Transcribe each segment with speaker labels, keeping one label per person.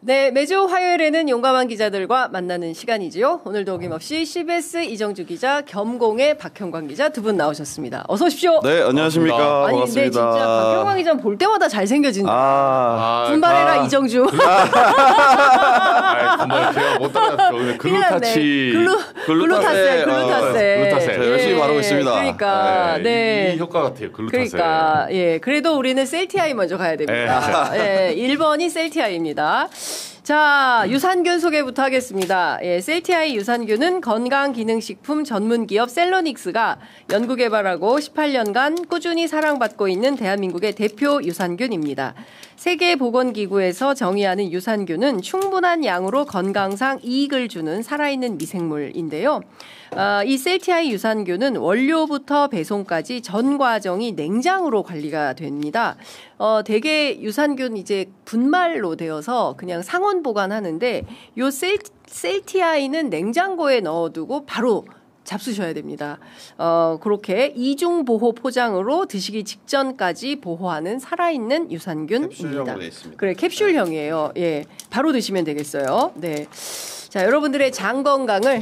Speaker 1: 네, 매주 화요일에는 용감한 기자들과 만나는 시간이지요. 오늘도 어김없이 CBS 이정주 기자, 겸공의 박형광 기자 두 분 나오셨습니다. 어서 오십시오.
Speaker 2: 네, 안녕하십니까.
Speaker 1: 아니,
Speaker 2: 반갑습니다.
Speaker 1: 근데 진짜 박형광 기자는 볼 때마다 잘생겨진다. 분발해라 이정주.
Speaker 3: 분발 제가 못 따라갔죠. 글루타셀.
Speaker 2: 자, 열심히 바르고 있습니다.
Speaker 1: 그러니까, 네.
Speaker 3: 이 효과 같아요. 글루타셀.
Speaker 1: 그러니까, 예. 그래도 우리는 셀티아이 먼저 가야 됩니다. 예, 1번이 셀티아이입니다. 자, 유산균 소개부터 하겠습니다. 예, 셀티아이 유산균은 건강기능식품 전문기업 셀러닉스가 연구개발하고 18년간 꾸준히 사랑받고 있는 대한민국의 대표 유산균입니다. 세계보건기구에서 정의하는 유산균은 충분한 양으로 건강상 이익을 주는 살아있는 미생물인데요. 이 셀티아이 유산균은 원료부터 배송까지 전 과정이 냉장으로 관리가 됩니다. 대개 유산균 이제 분말로 되어서 그냥 상온 보관하는데 요 셀티아이는 냉장고에 넣어두고 바로 잡수셔야 됩니다. 그렇게 이중 보호 포장으로 드시기 직전까지 보호하는 살아있는 유산균입니다.
Speaker 2: 캡슐형으로 되어 있습니다.
Speaker 1: 그래, 캡슐형이에요. 예, 바로 드시면 되겠어요. 네, 자, 여러분들의 장 건강을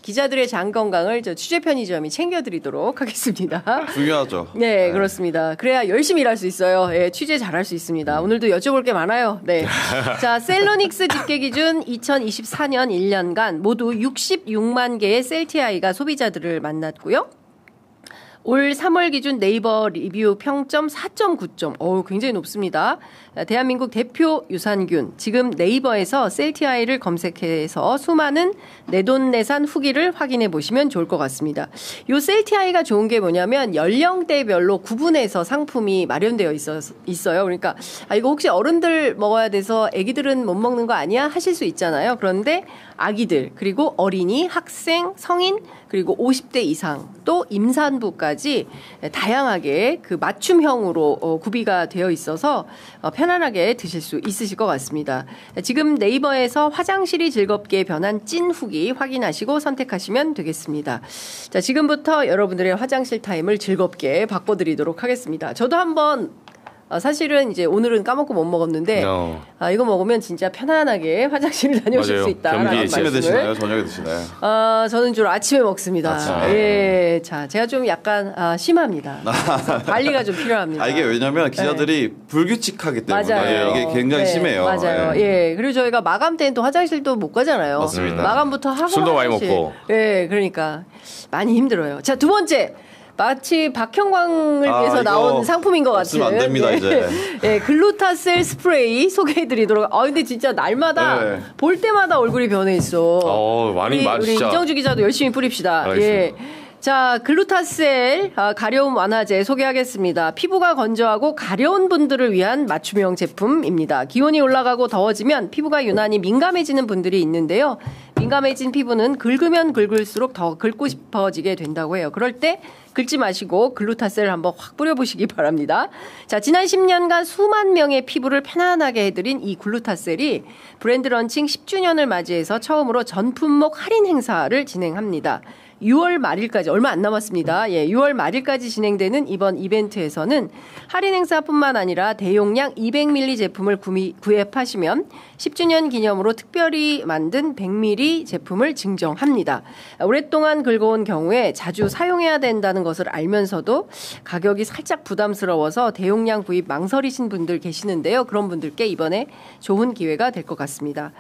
Speaker 1: 기자들의 장 건강을 저 취재 편의점이 챙겨드리도록 하겠습니다.
Speaker 2: 중요하죠.
Speaker 1: 네, 그렇습니다. 그래야 열심히 일할 수 있어요. 예, 취재 잘할 수 있습니다. 오늘도 여쭤볼 게 많아요. 네. 자, 셀러닉스 집계 기준 2024년 1년간 모두 66만 개의 셀티아이가 소비자들을 만났고요. 올 3월 기준 네이버 리뷰 평점 4.9점. 굉장히 높습니다. 대한민국 대표 유산균. 지금 네이버에서 셀티아이를 검색해서 수많은 내돈내산 후기를 확인해 보시면 좋을 것 같습니다. 요 셀티아이가 좋은 게 뭐냐면 연령대별로 구분해서 상품이 마련되어 있어요. 그러니까 이거 혹시 어른들 먹어야 돼서 아기들은 못 먹는 거 아니야? 하실 수 있잖아요. 그런데 아기들, 그리고 어린이, 학생, 성인, 그리고 50대 이상, 또 임산부까지 다양하게 그 맞춤형으로 구비가 되어 있어서 편안하게 드실 수 있으실 것 같습니다. 지금 네이버에서 화장실이 즐겁게 변한 찐 후기 확인하시고 선택하시면 되겠습니다. 자, 지금부터 여러분들의 화장실 타임을 즐겁게 바꿔드리도록 하겠습니다. 저도 한번 사실은 이제 오늘은 까먹고 못 먹었는데 이거 먹으면 진짜 편안하게 화장실을 다녀오실 수 있다.
Speaker 2: 아침에 드시나요? 저녁에 드시나요?
Speaker 1: 저는 주로 아침에 먹습니다. 예, 자, 제가 좀 약간 심합니다. 관리가 좀 필요합니다.
Speaker 2: 이게 왜냐면 기자들이 불규칙하기 때문에 맞아요. 이게 굉장히 심해요.
Speaker 1: 맞아요. 예, 그리고 저희가 마감 때는 또 화장실도 못 가잖아요.
Speaker 2: 맞습니다.
Speaker 1: 마감부터 하고
Speaker 3: 술도 많이 먹고.
Speaker 1: 예, 그러니까 많이 힘들어요. 자, 두 번째. 마치 박형광을 위해서 나온 상품인 것 같은.
Speaker 2: 안 됩니다, 이제.
Speaker 1: 네, 글루타셀 스프레이 소개해드리도록. 근데 진짜 날마다 볼 때마다 얼굴이 변해 있어.
Speaker 3: 많이
Speaker 1: 우리 이정주 기자도 열심히 뿌립시다.
Speaker 3: 알겠습니다.
Speaker 1: 예. 자, 글루타셀 가려움 완화제 소개하겠습니다. 피부가 건조하고 가려운 분들을 위한 맞춤형 제품입니다. 기온이 올라가고 더워지면 피부가 유난히 민감해지는 분들이 있는데요. 민감해진 피부는 긁으면 긁을수록 더 긁고 싶어지게 된다고 해요. 그럴 때 긁지 마시고 글루타셀을 한번 확 뿌려보시기 바랍니다. 자, 지난 10년간 수만 명의 피부를 편안하게 해드린 이 글루타셀이 브랜드 런칭 10주년을 맞이해서 처음으로 전 품목 할인 행사를 진행합니다. 6월 말일까지 얼마 안 남았습니다. 예, 6월 말일까지 진행되는 이번 이벤트에서는 할인 행사뿐만 아니라 대용량 200ml 제품을 구입하시면 10주년 기념으로 특별히 만든 100ml 제품을 증정합니다. 오랫동안 긁어온 경우에 자주 사용해야 된다는 것을 알면서도 가격이 살짝 부담스러워서 대용량 구입 망설이신 분들 계시는데요. 그런 분들께 이번에 좋은 기회가 될 것 같습니다.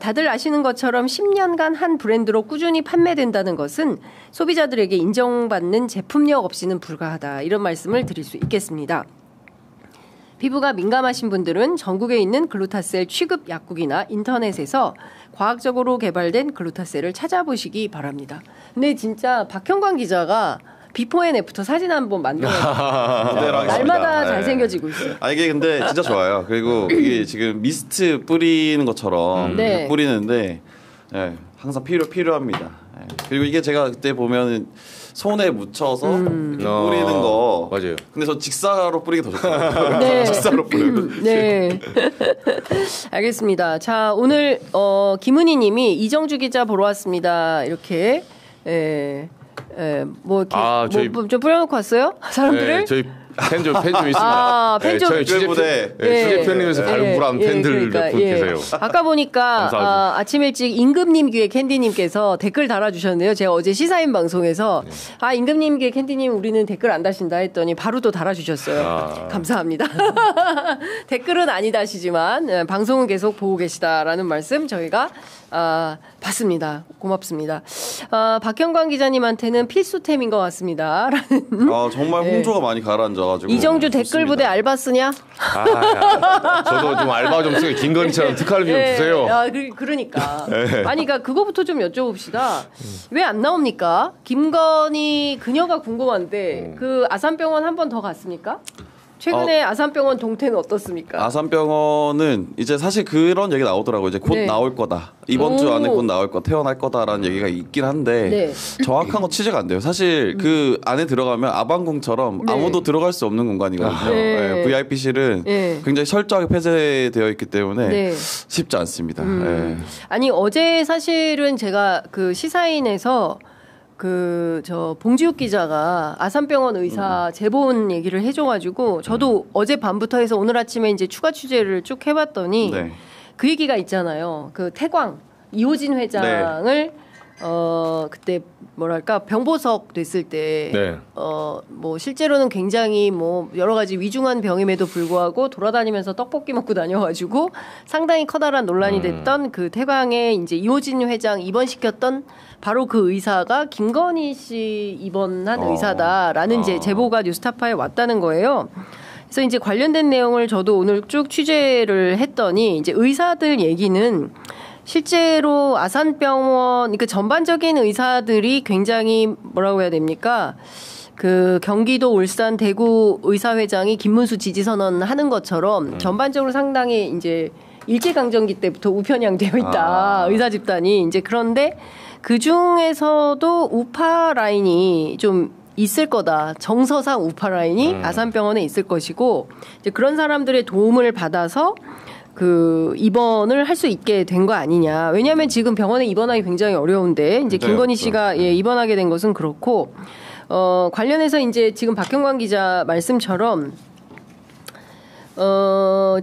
Speaker 1: 다들 아시는 것처럼 10년간 한 브랜드로 꾸준히 판매된다는 것은 소비자들에게 인정받는 제품력 없이는 불가하다. 이런 말씀을 드릴 수 있겠습니다. 피부가 민감하신 분들은 전국에 있는 글루타셀 취급 약국이나 인터넷에서 과학적으로 개발된 글루타셀을 찾아보시기 바랍니다. 근데 진짜 박형광 기자가 비포 앤 애프터 사진 한번 만들어서 날마다 잘생겨지고 있어요.
Speaker 2: 이게 근데 진짜 좋아요. 그리고 이게 지금 미스트 뿌리는 것처럼 뿌리는데 항상 필요합니다. 그리고 이게 제가 그때 보면 손에 묻혀서 이렇게 뿌리는 거.
Speaker 3: 맞아요.
Speaker 2: 근데 저 직사로 뿌리기 더 좋더라고요. 네. 직사로 뿌리면.
Speaker 1: 네. 알겠습니다. 자, 오늘 김은희 님이 이정주 기자 보러 왔습니다. 이렇게 뭐 이렇게 좀 뿌려놓고 왔어요? 사람들을?
Speaker 3: 저희 팬 좀 있습니다.
Speaker 1: 아, 팬 좀.
Speaker 3: 저희 취재 편님에서 발굴한 팬들 몇 분 계세요.
Speaker 1: 아까 보니까 아침 일찍 임금님 귀에 캔디님께서 댓글 달아주셨는데요. 제가 어제 시사인 방송에서 임금님 귀에 캔디님 우리는 댓글 안 다신다 했더니 바로 또 달아주셨어요. 감사합니다. 댓글은 아니다시지만 방송은 계속 보고 계시다라는 말씀 저희가 봤습니다. 고맙습니다. 박형광 기자님한테는 필수템인 것 같습니다.
Speaker 2: 정말 홍조가 많이 가라앉아가지고.
Speaker 1: 이정주 댓글 부대 알바 쓰냐?
Speaker 3: 저도 좀 알바 좀 쓰게 김건희처럼 특활비 좀 주세요.
Speaker 1: 그러니까. 아니, 그러니까 그거부터 좀 여쭤봅시다. 왜 안 나옵니까? 김건희 그녀가 궁금한데 그 아산병원 한 번 더 갔습니까? 최근에 아산병원 동태는 어떻습니까?
Speaker 2: 아산병원은 이제 사실 그런 얘기 나오더라고요. 이제 곧 나올 거다. 이번 주 안에 곧 나올 거, 태어날 거다라는 얘기가 있긴 한데 정확한 거 취재가 안 돼요. 사실 그 안에 들어가면 아방궁처럼 아무도 들어갈 수 없는 공간이거든요. VIP실은 굉장히 철저하게 폐쇄되어 있기 때문에 쉽지 않습니다.
Speaker 1: 아니 어제 사실은 제가 그 시사인에서 봉지욱 기자가 아산병원 의사 제본 얘기를 해줘가지고 저도 어제 밤부터 해서 오늘 아침에 이제 추가 취재를 쭉 해봤더니 그 얘기가 있잖아요. 그 태광 이호진 회장을 그때 뭐랄까 병보석 됐을 때 뭐 실제로는 굉장히 뭐 여러 가지 위중한 병임에도 불구하고 돌아다니면서 떡볶이 먹고 다녀가지고 상당히 커다란 논란이 됐던 그 태광에 이제 이호진 회장 입원시켰던 바로 그 의사가 김건희 씨 입원한 의사다라는 이제 제보가 뉴스타파에 왔다는 거예요. 그래서 이제 관련된 내용을 저도 오늘 쭉 취재를 했더니 이제 의사들 얘기는 실제로 아산병원, 그러니까 전반적인 의사들이 굉장히 뭐라고 해야 됩니까? 그 경기도, 울산, 대구 의사회장이 김문수 지지선언 하는 것처럼 전반적으로 상당히 이제 일제강점기 때부터 우편향되어 있다. 의사 집단이. 이제 그런데 그 중에서도 우파 라인이 좀 있을 거다. 정서상 우파 라인이 아산병원에 있을 것이고 이제 그런 사람들의 도움을 받아서 그 입원을 할 수 있게 된 거 아니냐. 왜냐하면 지금 병원에 입원하기 굉장히 어려운데 이제 김건희 씨가 입원하게 된 것은 그렇고 관련해서 이제 지금 박형광 기자 말씀처럼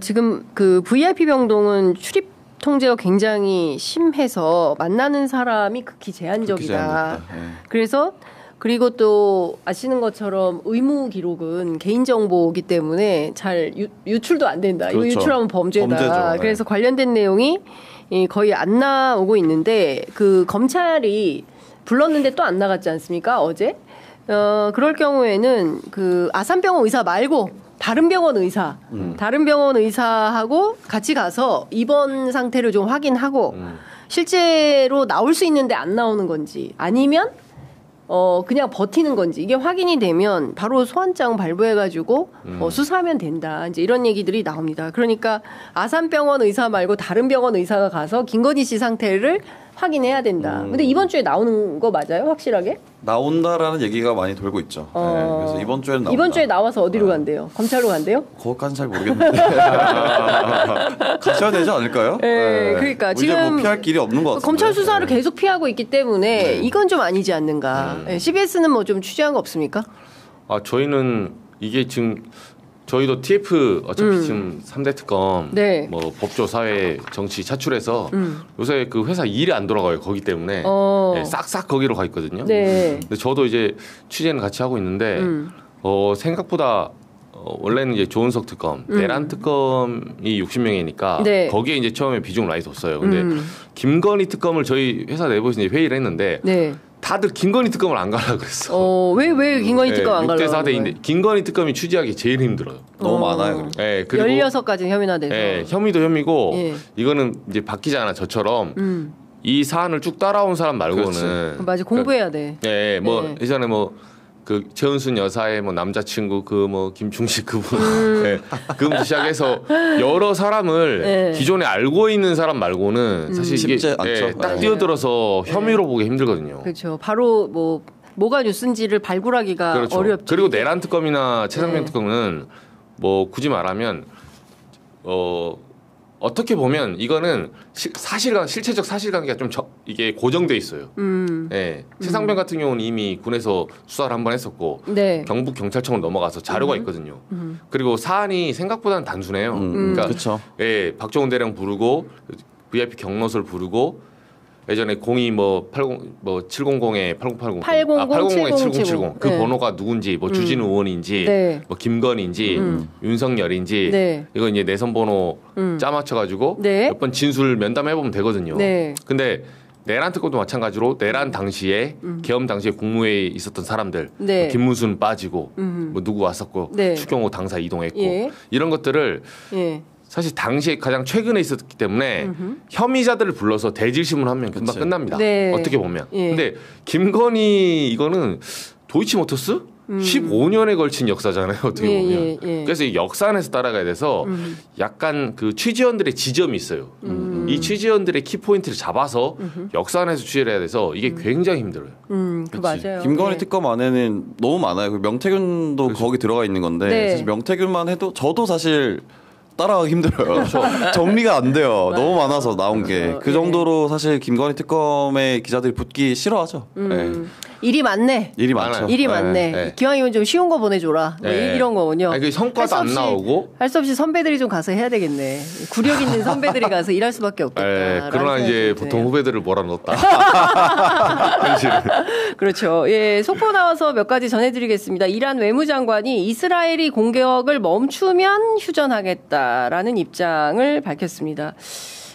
Speaker 1: 지금 그 VIP 병동은 출입 통제가 굉장히 심해서 만나는 사람이 극히 제한적이다. 그래서 그리고 또 아시는 것처럼 의무 기록은 개인정보이기 때문에 잘 유출도 안 된다. 이거 유출하면 범죄다. 범죄죠. 그래서 관련된 내용이 거의 안 나오고 있는데 그 검찰이 불렀는데 또 안 나갔지 않습니까? 어제? 그럴 경우에는 그 아산병원 의사 말고 다른 병원 의사하고 같이 가서 입원 상태를 좀 확인하고 실제로 나올 수 있는데 안 나오는 건지 아니면 그냥 버티는 건지 이게 확인이 되면 바로 소환장 발부해가지고 수사하면 된다. 이제 이런 얘기들이 나옵니다. 그러니까 아산병원 의사 말고 다른 병원 의사가 가서 김건희 씨 상태를 확인해야 된다. 근데 이번 주에 나오는 거 맞아요? 확실하게?
Speaker 2: 나온다라는 얘기가 많이 돌고 있죠. 그래서 이번 주에는 나온다.
Speaker 1: 이번 주에 나와서 어디로 간대요? 검찰로 간대요?
Speaker 2: 그것까지는 잘 모르겠는데. 가셔야 되지 않을까요?
Speaker 1: 그러니까 지금
Speaker 2: 뭐 피할 길이 없는 것 같아요.
Speaker 1: 검찰 수사를 계속 피하고 있기 때문에 이건 좀 아니지 않는가. CBS는 뭐 좀 취재한 거 없습니까?
Speaker 3: 저희는 이게 지금 저희도 TF 어차피 지금 3대 특검 뭐 법조 사회 정치 차출해서 요새 그 회사 일이 안 돌아가요. 거기 때문에 싹싹 거기로 가 있거든요. 근데 저도 이제 취재는 같이 하고 있는데 생각보다 원래는 이제 조은석 특검, 내란 특검이 60명이니까 거기에 이제 처음에 비중을 많이 뒀어요. 근데 김건희 특검을 저희 회사 내부에서 이제 회의를 했는데 다들 김건희 특검을 안 가려고 그랬어.
Speaker 1: 왜 김건희 특검 안 가려고?
Speaker 3: 6대 4대인데 김건희 특검이 취재하기 제일 힘들어요.
Speaker 2: 너무 많아요.
Speaker 3: 그리고
Speaker 1: 16가지 혐의나 돼서.
Speaker 3: 혐의도 혐의고 이거는 이제 바뀌잖아. 저처럼 이 사안을 쭉 따라온 사람 말고는
Speaker 1: 맞아. 공부해야 돼.
Speaker 3: 뭐 예전에 뭐 그 최은순 여사의 뭐 남자친구 그 뭐 김충식 그분 그분부터 시작해서 여러 사람을 기존에 알고 있는 사람 말고는 사실 이게
Speaker 2: 쉽지 않죠.
Speaker 3: 딱 뛰어들어서 혐의로 보기 힘들거든요.
Speaker 1: 그렇죠. 바로 뭐가 뉴스인지를 발굴하기가 어렵죠.
Speaker 3: 그리고 내란 특검이나 최상병 특검은 뭐 굳이 말하면 어떻게 보면 이거는 실체적 사실관계가 좀 이게 고정돼 있어요. 네. 최상병 같은 경우는 이미 군에서 수사를 한번 했었고 네. 경북 경찰청으로 넘어가서 자료가 있거든요. 그리고 사안이 생각보다는 단순해요. 그러니까 예, 박정훈 대령 부르고 VIP 경로서를 부르고 예전에 02 뭐 80 뭐 700에 8080 800에 7070 그 네. 번호가 누군지 뭐 주진우 의원인지 네. 뭐 김건인지 윤석열인지 네. 이거 이제 내선 번호 짜맞춰 가지고 네. 몇 번 진술 면담해 보면 되거든요. 네. 근데 내란 특검도 마찬가지로 내란 당시에 계엄 당시에 국무회의에 있었던 사람들 네. 뭐 김문순 빠지고 뭐 누구 왔었고 네. 추경호 당사 이동했고 예. 이런 것들을 예. 사실 당시에 가장 최근에 있었기 때문에 혐의자들을 불러서 대질심을 하면 금방 끝납니다. 네. 어떻게 보면. 예. 근데 김건희 이거는 도이치모터스 15년에 걸친 역사잖아요. 어떻게 보면. 예, 예. 그래서 이 역사 안에서 따라가야 돼서 약간 그 취재원들의 지점이 있어요. 이 취재원들의 키포인트를 잡아서 역사 안에서 취재를 해야 돼서 이게 굉장히 힘들어요.
Speaker 1: 그 맞아요.
Speaker 2: 김건희
Speaker 1: 네.
Speaker 2: 특검 안에는 너무 많아요. 명태균도 그렇죠. 거기 들어가 있는 건데 네. 사실 명태균만 해도 저도 사실 따라가기 힘들어요. 정리가 안 돼요. 너무 많아서 나온 게. 그 정도로 사실 김건희 특검에 기자들이 붙기 싫어하죠. 네.
Speaker 1: 일이 많네.
Speaker 2: 일이 많죠.
Speaker 1: 일이 많네. 네. 기왕이면 좀 쉬운 거 보내줘라. 네. 이런 거군요.
Speaker 3: 아니, 그 성과도 안 나오고.
Speaker 1: 할 수 없이 선배들이 좀 가서 해야 되겠네. 구력 있는 선배들이 가서 일할 수밖에 없겠다.
Speaker 3: 네. 그러나 이제 보통 후배들을 몰아넣었다.
Speaker 1: 그렇죠. 예, 속보 나와서 몇 가지 전해드리겠습니다. 이란 외무장관이 이스라엘이 공격을 멈추면 휴전하겠다라는 입장을 밝혔습니다.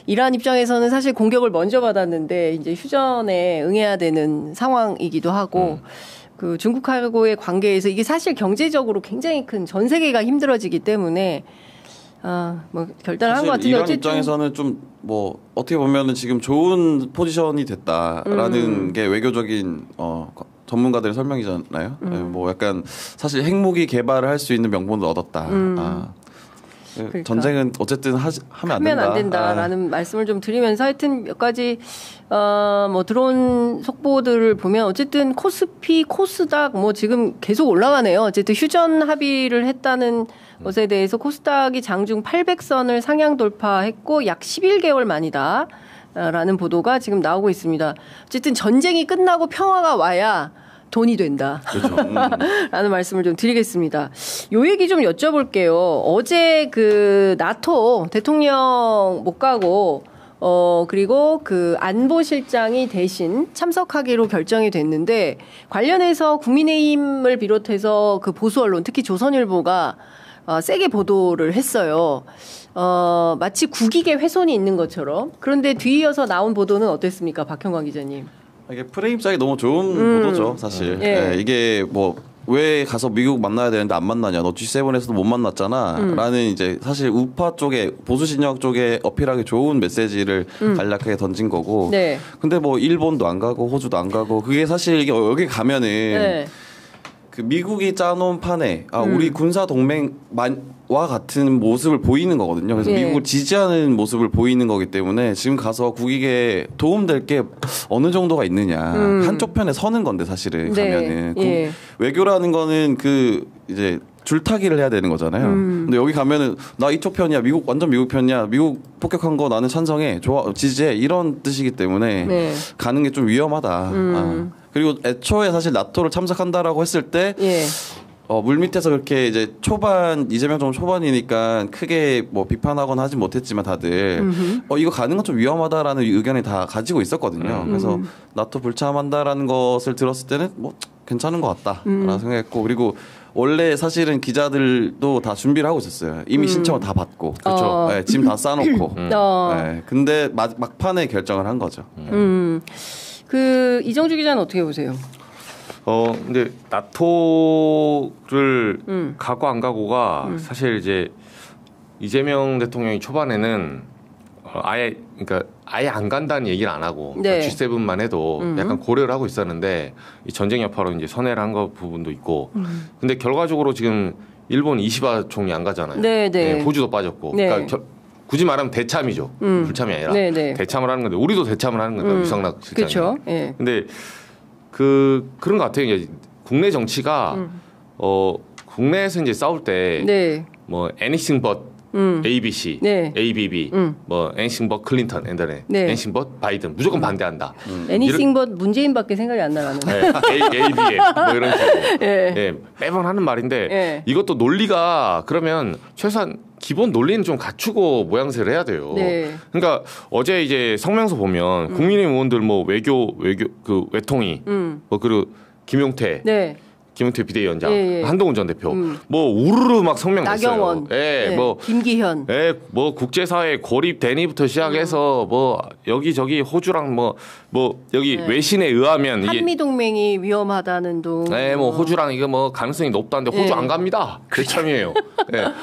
Speaker 1: 이란 입장에서는 사실 공격을 먼저 받았는데 이제 휴전에 응해야 되는 상황이기도 하고 그 중국하고의 관계에서 이게 사실 경제적으로 굉장히 큰 전 세계가 힘들어지기 때문에 뭐 결단을 한 것 같은데
Speaker 2: 이란 입장에서는 좀 뭐 어떻게 보면은 지금 좋은 포지션이 됐다라는 게 외교적인 전문가들의 설명이잖아요. 뭐 약간 사실 핵무기 개발을 할 수 있는 명분도 얻었다. 그러니까. 전쟁은 어쨌든 하면
Speaker 1: 안 된다라는 말씀을 좀 드리면서 하여튼 몇 가지 뭐 들어온 속보들을 보면 어쨌든 코스피, 코스닥 뭐 지금 계속 올라가네요. 어쨌든 휴전 합의를 했다는 것에 대해서 코스닥이 장중 800선을 상향 돌파했고 약 11개월 만이다. 라는 보도가 지금 나오고 있습니다. 어쨌든 전쟁이 끝나고 평화가 와야 돈이 된다. 그렇죠. 라는 말씀을 좀 드리겠습니다. 요 얘기 좀 여쭤볼게요. 어제 그 나토 대통령 못 가고 그리고 그 안보실장이 대신 참석하기로 결정이 됐는데 관련해서 국민의힘을 비롯해서 그 보수 언론 특히 조선일보가 세게 보도를 했어요. 마치 국익의 훼손이 있는 것처럼. 그런데 뒤이어서 나온 보도는 어땠습니까? 박형광 기자님.
Speaker 2: 이게 프레임작이 너무 좋은 보도죠, 사실. 예. 네, 이게 뭐 왜 가서 미국 만나야 되는데 안 만나냐? 너 G7에서도 못 만났잖아. 라는 이제 사실 우파 쪽에 보수 진영 쪽에 어필하기 좋은 메시지를 간략하게 던진 거고. 네. 근데 뭐 일본도 안 가고 호주도 안 가고 그게 사실 이게 여기 가면은 네. 그 미국이 짜놓은 판에 우리 군사 동맹와 같은 모습을 보이는 거거든요. 그래서 예. 미국을 지지하는 모습을 보이는 거기 때문에 지금 가서 국익에 도움될 게 어느 정도가 있느냐. 한쪽 편에 서는 건데 사실은 네. 가면은 예. 외교라는 거는 그 이제 줄타기를 해야 되는 거잖아요. 근데 여기 가면은 나 이쪽 편이야. 미국 완전 미국 편이야. 미국 폭격한 거 나는 찬성해. 좋아 지지해. 이런 뜻이기 때문에 네. 가는 게 좀 위험하다. 그리고 애초에 사실 나토를 참석한다라고 했을 때 예. 물밑에서 그렇게 이제 이재명 정부 초반이니까 크게 뭐 비판하거나 하진 못했지만 다들 이거 가는 건 좀 위험하다라는 의견이 다 가지고 있었거든요. 그래서 나토 불참한다라는 것을 들었을 때는 뭐 괜찮은 것 같다라고 생각했고 그리고 원래 사실은 기자들도 다 준비를 하고 있었어요. 이미 신청을 다 받고 그렇죠. 네, 짐 다 싸놓고. 네, 근데 막판에 결정을 한 거죠.
Speaker 1: 그 이정주 기자는 어떻게 보세요?
Speaker 3: 근데 나토를 가고 안 가고가 사실 이제 이재명 대통령이 초반에는 아예 안 간다는 얘기를 안 하고 네. G7만 해도 약간 고려를 하고 있었는데 이 전쟁 여파로 이제 선회를 한 거 부분도 있고 근데 결과적으로 지금 일본 이시바 총리 안 가잖아요. 네, 네. 네, 호주도 빠졌고 네. 그러니까 굳이 말하면 대참이죠. 불참이 아니라 네, 네. 대참을 하는 건데 우리도 대참을 하는 거예요. 유상락 실장이.
Speaker 1: 그렇죠. 네.
Speaker 3: 근데 그런 것 같아요. 이제 국내 정치가 국내에서 이제 싸울 때 뭐 anything but ABC,
Speaker 1: 네.
Speaker 3: ABB, 뭐 anything but 클린턴, 앤더네,
Speaker 1: 네.
Speaker 3: anything but 바이든 무조건 반대한다.
Speaker 1: anything but 문재인밖에 생각이 안 나가는.
Speaker 3: 네. AB에 뭐 이런 식으로 네. 매번 하는 말인데 이것도 논리가 그러면 최소한 기본 논리는 좀 갖추고 모양새를 해야 돼요.
Speaker 1: 네.
Speaker 3: 그러니까 어제 이제 성명서 보면 국민의힘 의원들 뭐 외교 그 외통위 뭐 그리고 김용태.
Speaker 1: 네.
Speaker 3: 김용태 비대위원장, 한동훈 전 대표, 뭐 우르르 막 성명 냈어요.
Speaker 1: 나경원,
Speaker 3: 뭐
Speaker 1: 김기현,
Speaker 3: 뭐 국제사회 고립 대니부터 시작해서 뭐 여기저기 호주랑 뭐 여기 외신에 의하면
Speaker 1: 한미 동맹이 위험하다는 둥.
Speaker 3: 뭐 호주랑 이거 뭐 가능성이 높다는데 호주 안 갑니다. 그참이에요.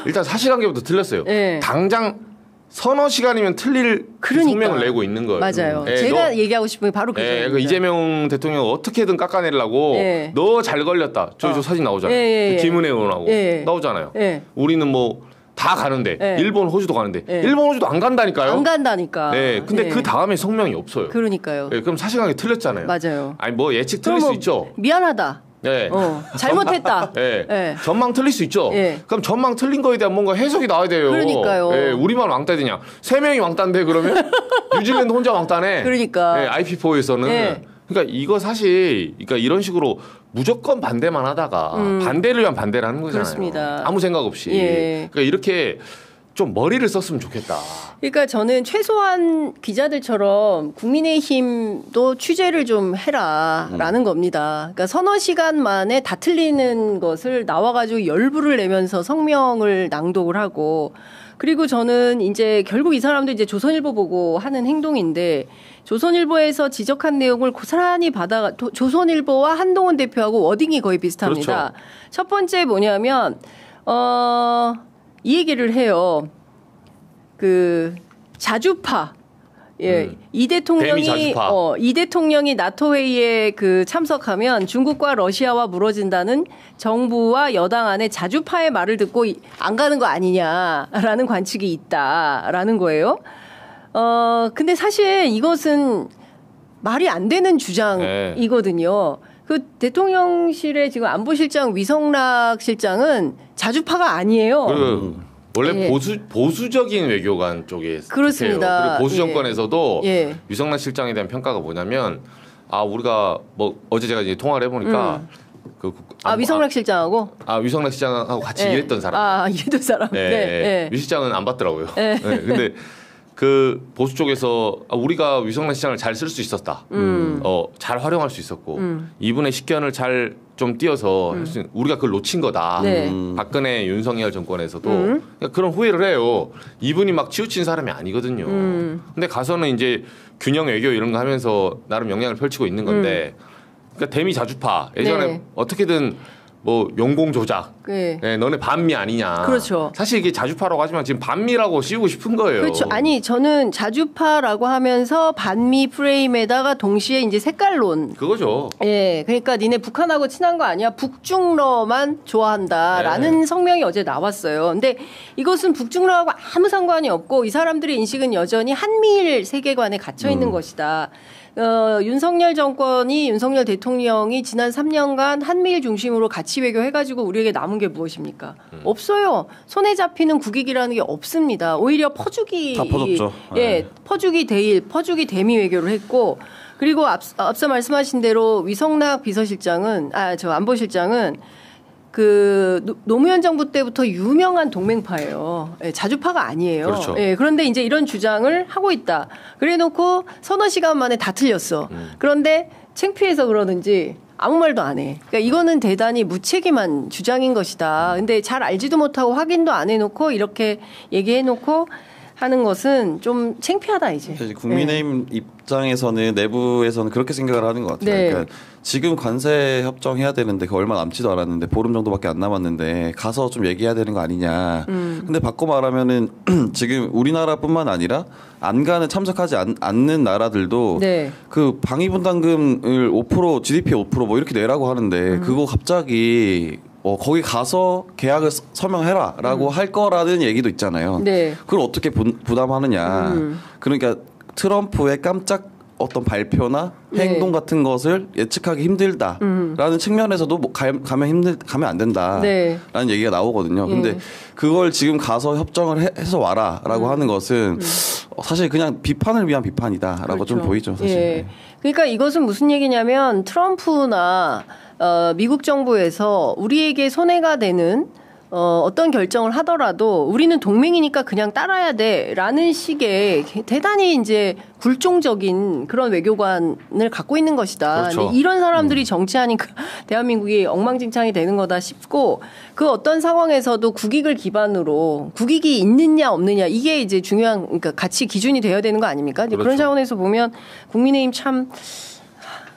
Speaker 3: 일단 사실관계부터 틀렸어요. 당장 서너 시간이면 틀릴 성명을 내고 있는 거예요.
Speaker 1: 맞아요. 제가 얘기하고 싶은 게 바로 그 점입니다.
Speaker 3: 이재명 대통령 어떻게든 깎아내려고 너 잘 걸렸다. 저 사진 나오잖아요. 김은혜 의원하고 나오잖아요. 우리는 뭐 다 가는데 일본, 호주도 가는데 일본, 호주도 안 간다니까요.
Speaker 1: 안 간다니까.
Speaker 3: 근데 그 다음에 성명이 없어요.
Speaker 1: 그러니까요.
Speaker 3: 그럼 사실관계 틀렸잖아요.
Speaker 1: 맞아요.
Speaker 3: 아니 뭐 예측 틀릴 수 있죠.
Speaker 1: 미안하다. 잘못했다.
Speaker 3: 전망 틀릴 수 있죠. 그럼 전망 틀린 거에 대한 뭔가 해석이 나와야 돼요.
Speaker 1: 그러니까요.
Speaker 3: 우리만 왕따되냐? 3명이 왕따인데 그러면 뉴질랜드 혼자 왕따네.
Speaker 1: 그러니까.
Speaker 3: IP4에서는. 그러니까 이거 사실 그러니까 이런 식으로 무조건 반대만 하다가 반대를 위한 반대를 하는 거잖아요.
Speaker 1: 그렇습니다.
Speaker 3: 아무 생각 없이. 그러니까 이렇게 좀 머리를 썼으면 좋겠다.
Speaker 1: 그러니까 저는 최소한 기자들처럼 국민의힘도 취재를 좀 해라라는 겁니다. 그러니까 서너 시간 만에 다 틀리는 것을 나와가지고 열불을 내면서 성명을 낭독을 하고, 그리고 저는 이제 결국 이 사람도 이제 조선일보 보고 하는 행동인데, 조선일보에서 지적한 내용을 고스란히 조선일보와 한동훈 대표하고 워딩이 거의 비슷합니다. 그렇죠. 첫 번째 뭐냐면 이 얘기를 해요. 그 자주파. 이 대통령이 나토 회의에 그 참석하면 중국과 러시아와 멀어진다는 정부와 여당 안에 자주파의 말을 듣고 안 가는 거 아니냐라는 관측이 있다라는 거예요. 근데 사실 이것은 말이 안 되는 주장이거든요. 그 대통령실의 지금 안보실장 위성락 실장은 자주파가 아니에요.
Speaker 3: 원래 보수적인 외교관 쪽에
Speaker 1: 그렇습니다.
Speaker 3: 그리고 보수 정권에서도 위성락 실장에 대한 평가가 뭐냐면 우리가 뭐 어제 제가 이제 통화를 해보니까
Speaker 1: 위성락 실장하고
Speaker 3: 위성락 실장하고 같이 일했던 사람.
Speaker 1: 일했던 사람.
Speaker 3: 위 실장은 안 받더라고요. 근데 그 보수 쪽에서 우리가 위성락 시장을 잘 쓸 수 있었다. 잘 활용할 수 있었고 이분의 식견을 잘 좀 띄어서 우리가 그걸 놓친 거다. 박근혜 윤석열 정권에서도 그러니까 그런 후회를 해요. 이분이 막 치우친 사람이 아니거든요. 근데 가서는 이제 균형 외교 이런 거 하면서 나름 영향을 펼치고 있는 건데 그러니까 대미 자주파 예전에 어떻게든 뭐 용공 조작, 너네 반미 아니냐.
Speaker 1: 그렇죠.
Speaker 3: 사실 이게 자주파라고 하지만 지금 반미라고 씌우고 싶은 거예요.
Speaker 1: 그렇죠. 아니 저는 자주파라고 하면서 반미 프레임에다가 동시에 이제 색깔론.
Speaker 3: 그거죠.
Speaker 1: 그러니까 니네 북한하고 친한 거 아니야? 북중러만 좋아한다라는 성명이 어제 나왔어요. 근데 이것은 북중러하고 아무 상관이 없고 이 사람들의 인식은 여전히 한미일 세계관에 갇혀 있는 것이다. 윤석열 대통령이 지난 3년간 한미일 중심으로 가치 외교 해가지고 우리에게 남은 게 무엇입니까? 없어요. 손에 잡히는 국익이라는 게 없습니다. 오히려 퍼주기.
Speaker 2: 다 퍼졌죠.
Speaker 1: 퍼주기 대일, 퍼주기 대미 외교를 했고, 그리고 앞서 말씀하신 대로 위성락 비서실장은, 안보실장은 그 노무현 정부 때부터 유명한 동맹파예요. 자주파가 아니에요.
Speaker 3: 그렇죠.
Speaker 1: 그런데 이제 이런 주장을 하고 있다. 그래놓고 서너 시간 만에 다 틀렸어. 그런데 창피해서 그러는지 아무 말도 안 해. 그러니까 이거는 대단히 무책임한 주장인 것이다. 근데 잘 알지도 못하고 확인도 안 해놓고 이렇게 얘기해놓고 하는 것은 좀 창피하다 이제.
Speaker 2: 국민의힘 입장에서는 내부에서는 그렇게 생각을 하는 것 같아요. 그러니까 지금 관세 협정해야 되는데 그 얼마 남지도 않았는데 보름 정도밖에 안 남았는데 가서 좀 얘기해야 되는 거 아니냐. 근데 바꿔 말하면은 지금 우리나라뿐만 아니라 안 가는 참석하지 않는 나라들도 그 방위 분담금을 5% GDP 5% 뭐 이렇게 내라고 하는데 그거 갑자기 거기 가서 계약을 서명해라라고 할 거라는 얘기도 있잖아요. 그걸 어떻게 부담하느냐. 그러니까 트럼프의 깜짝 어떤 발표나 행동 같은 것을 예측하기 힘들다. 라는 측면에서도 뭐 가면 안 된다라는
Speaker 1: 네.
Speaker 2: 얘기가 나오거든요. 근데 그걸 지금 가서 협정을 해서 와라라고 하는 것은 사실 그냥 비판을 위한 비판이다라고 그렇죠. 좀 보이죠. 사실. 예.
Speaker 1: 그러니까 이것은 무슨 얘기냐면 트럼프나 미국 정부에서 우리에게 손해가 되는 어떤 결정을 하더라도 우리는 동맹이니까 그냥 따라야 돼라는 식의 대단히 이제 굴종적인 그런 외교관을 갖고 있는 것이다. 그렇죠. 이런 사람들이 정치하니까 대한민국이 엉망진창이 되는 거다 싶고 그 어떤 상황에서도 국익을 기반으로 국익이 있느냐 없느냐 이게 이제 중요한 그러니까 가치 기준이 되어야 되는 거 아닙니까? 그렇죠. 그런 차원에서 보면 국민의힘 참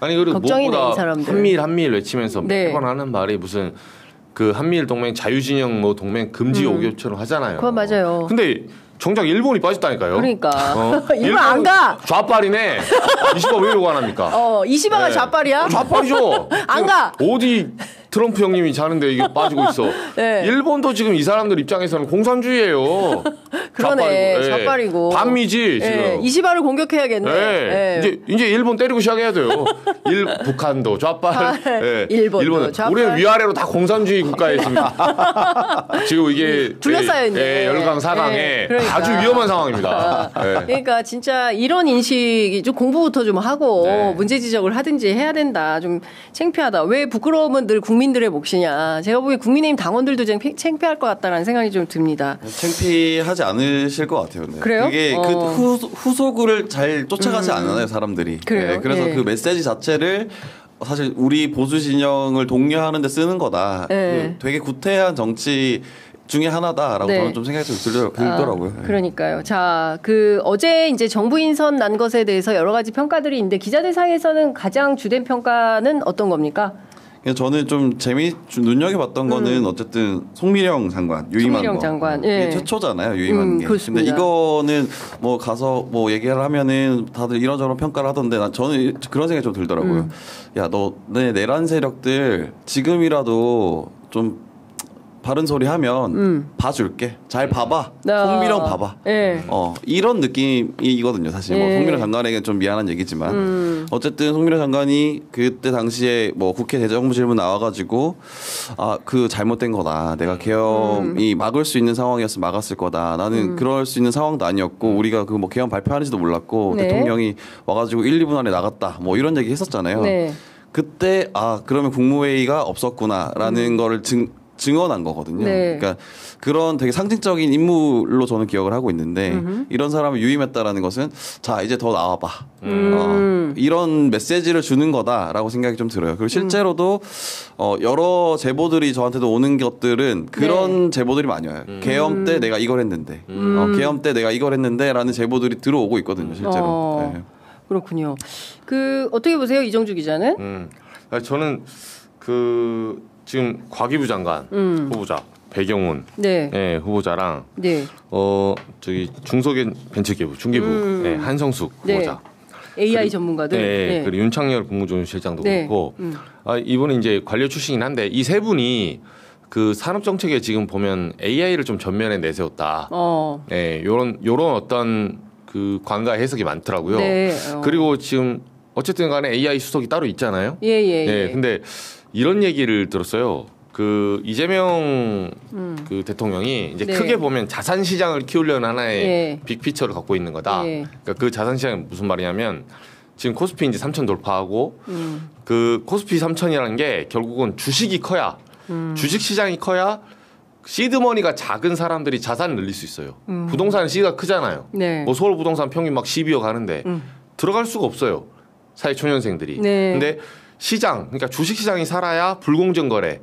Speaker 3: 아니 그리고
Speaker 1: 무엇보다
Speaker 3: 한미일 외치면서 매번 하는 말이 무슨 그 한미일 동맹 자유진영 뭐 동맹 금지 오교처럼 하잖아요.
Speaker 1: 그건 맞아요.
Speaker 3: 근데 정작 일본이 빠졌다니까요.
Speaker 1: 그러니까 일본 안 가.
Speaker 3: 좌빨이네. 이시바 왜 요구 안 합니까?
Speaker 1: 이시바가 좌빨이야?
Speaker 3: 좌빨이죠.
Speaker 1: 안 가.
Speaker 3: 어디 트럼프 형님이 자는데 이게 빠지고 있어. 네. 일본도 지금 이 사람들 입장에서는 공산주의예요.
Speaker 1: 그러네. 좌빨이고.
Speaker 3: 반미지 지금.
Speaker 1: 네. 이시바를 공격해야겠네.
Speaker 3: 네. 네. 이제 일본 때리고 시작해야 돼요. 북한도 좌빨. 네. 일본은 좌빨. 우리는 위아래로 다 공산주의 국가에 있습니다. 지금 이게
Speaker 1: 둘러싸여 있네.
Speaker 3: 열강 사강에 그러니까. 아주 위험한 상황입니다.
Speaker 1: 그러니까 진짜 이런 인식이 좀 공부부터 좀 하고 문제 지적을 하든지 해야 된다. 좀 창피하다. 왜 부끄러움은 늘 국민들의 몫이냐. 제가 보기엔 국민의힘 당원들도 좀 창피할 것 같다는 생각이 좀 듭니다.
Speaker 2: 창피하지 않으실 것 같아요. 네.
Speaker 1: 그래요?
Speaker 2: 그게 그 후속을 잘 쫓아가지 않아요, 사람들이.
Speaker 1: 그래요?
Speaker 2: 네, 그래서 그 메시지 자체를 사실 우리 보수 진영을 독려하는 데 쓰는 거다. 되게 구태한 정치 중에 하나다라고 저는 좀 생각이 좀 들더라고요.
Speaker 1: 그러니까요. 자, 어제 이제 정부 인선 난 것에 대해서 여러 가지 평가들이 있는데 기자들 사이에서는 가장 주된 평가는 어떤 겁니까?
Speaker 2: 저는 좀 눈여겨봤던 거는 어쨌든 송미령 장관 유임한 거.
Speaker 1: 장관.
Speaker 2: 이게 최초잖아요, 유임한 게.
Speaker 1: 그렇습니다.
Speaker 2: 근데 이거는 뭐 가서 뭐 얘기를 하면은 다들 이런저런 평가를 하던데 저는 그런 생각이 좀 들더라고요. 야, 내 내란 세력들 지금이라도 좀 바른 소리 하면 봐줄게. 잘 봐봐. 송미령 봐봐. 이런 느낌이거든요. 사실 뭐 송미령 장관에게는 좀 미안한 얘기지만 어쨌든 송미령 장관이 그때 당시에 뭐 국회 대정부 질문 나와가지고 그 잘못된 거다. 내가 계엄이 막을 수 있는 상황이었으면 막았을 거다. 나는 그럴 수 있는 상황도 아니었고 우리가 그 뭐 계엄 발표하는지도 몰랐고 대통령이 와가지고 1, 2분 안에 나갔다. 뭐 이런 얘기 했었잖아요. 그때 그러면 국무회의가 없었구나라는 거를 증언한 거거든요. 그러니까 그런 되게 상징적인 인물로 저는 기억을 하고 있는데 이런 사람을 유임했다라는 것은 자 이제 더 나와봐. 이런 메시지를 주는 거다라고 생각이 좀 들어요. 그리고 실제로도 여러 제보들이 저한테도 오는 것들은 그런 제보들이 많이 와요. 계엄 때 내가 이걸 했는데 계엄 때 내가 이걸 했는데라는 제보들이 들어오고 있거든요. 실제로.
Speaker 1: 그렇군요. 어떻게 보세요, 이정주 기자는?
Speaker 3: 저는 지금 과기부 장관 후보자 배경훈 후보자랑 저기 중소벤처기부 중기부 한성숙 후보자
Speaker 1: AI 전문가들
Speaker 3: 그리고 윤창열 국무조정실장도 그렇고 이분은 이제 관료 출신이긴 한데 이 세 분이 그 산업 정책에 지금 보면 AI를 좀 전면에 내세웠다. 요런 어떤 그 관가 해석이 많더라고요. 그리고 지금 어쨌든 간에 AI 수석이 따로 있잖아요. 근데 이런 얘기를 들었어요. 이재명 그 대통령이 이제 크게 보면 자산 시장을 키우려는 하나의 빅피처를 갖고 있는 거다. 그러니까 그 자산 시장은 무슨 말이냐면 지금 코스피 이제 3천 돌파하고 그 코스피 3천이라는 게 결국은 주식이 커야 주식 시장이 커야 시드머니가 작은 사람들이 자산을 늘릴 수 있어요. 부동산 시드가 크잖아요. 뭐 서울 부동산 평균 막 12억 하는데 들어갈 수가 없어요. 사회초년생들이. 근데 시장, 그러니까 주식 시장이 살아야 불공정 거래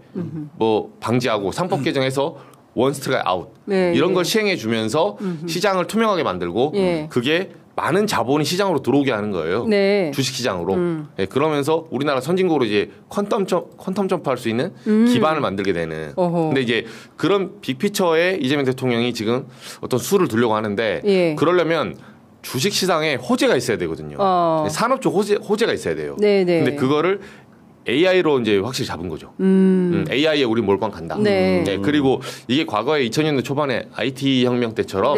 Speaker 3: 뭐 방지하고 상법 개정해서 원스트라이크 아웃 이런 걸 시행해 주면서 시장을 투명하게 만들고 그게 많은 자본이 시장으로 들어오게 하는 거예요. 주식 시장으로. 그러면서 우리나라 선진국으로 이제 퀀텀 점프할 수 있는 기반을 만들게 되는. 근데 이제 그런 빅피처에 이재명 대통령이 지금 어떤 수를 두려고 하는데 그러려면 주식 시장에 호재가 있어야 되거든요. 산업 쪽 호재가 있어야 돼요. 근데 그거를 AI로 이제 확실히 잡은 거죠. AI에 우리 몰빵 간다. 그리고 이게 과거에 2000년대 초반에 IT 혁명 때처럼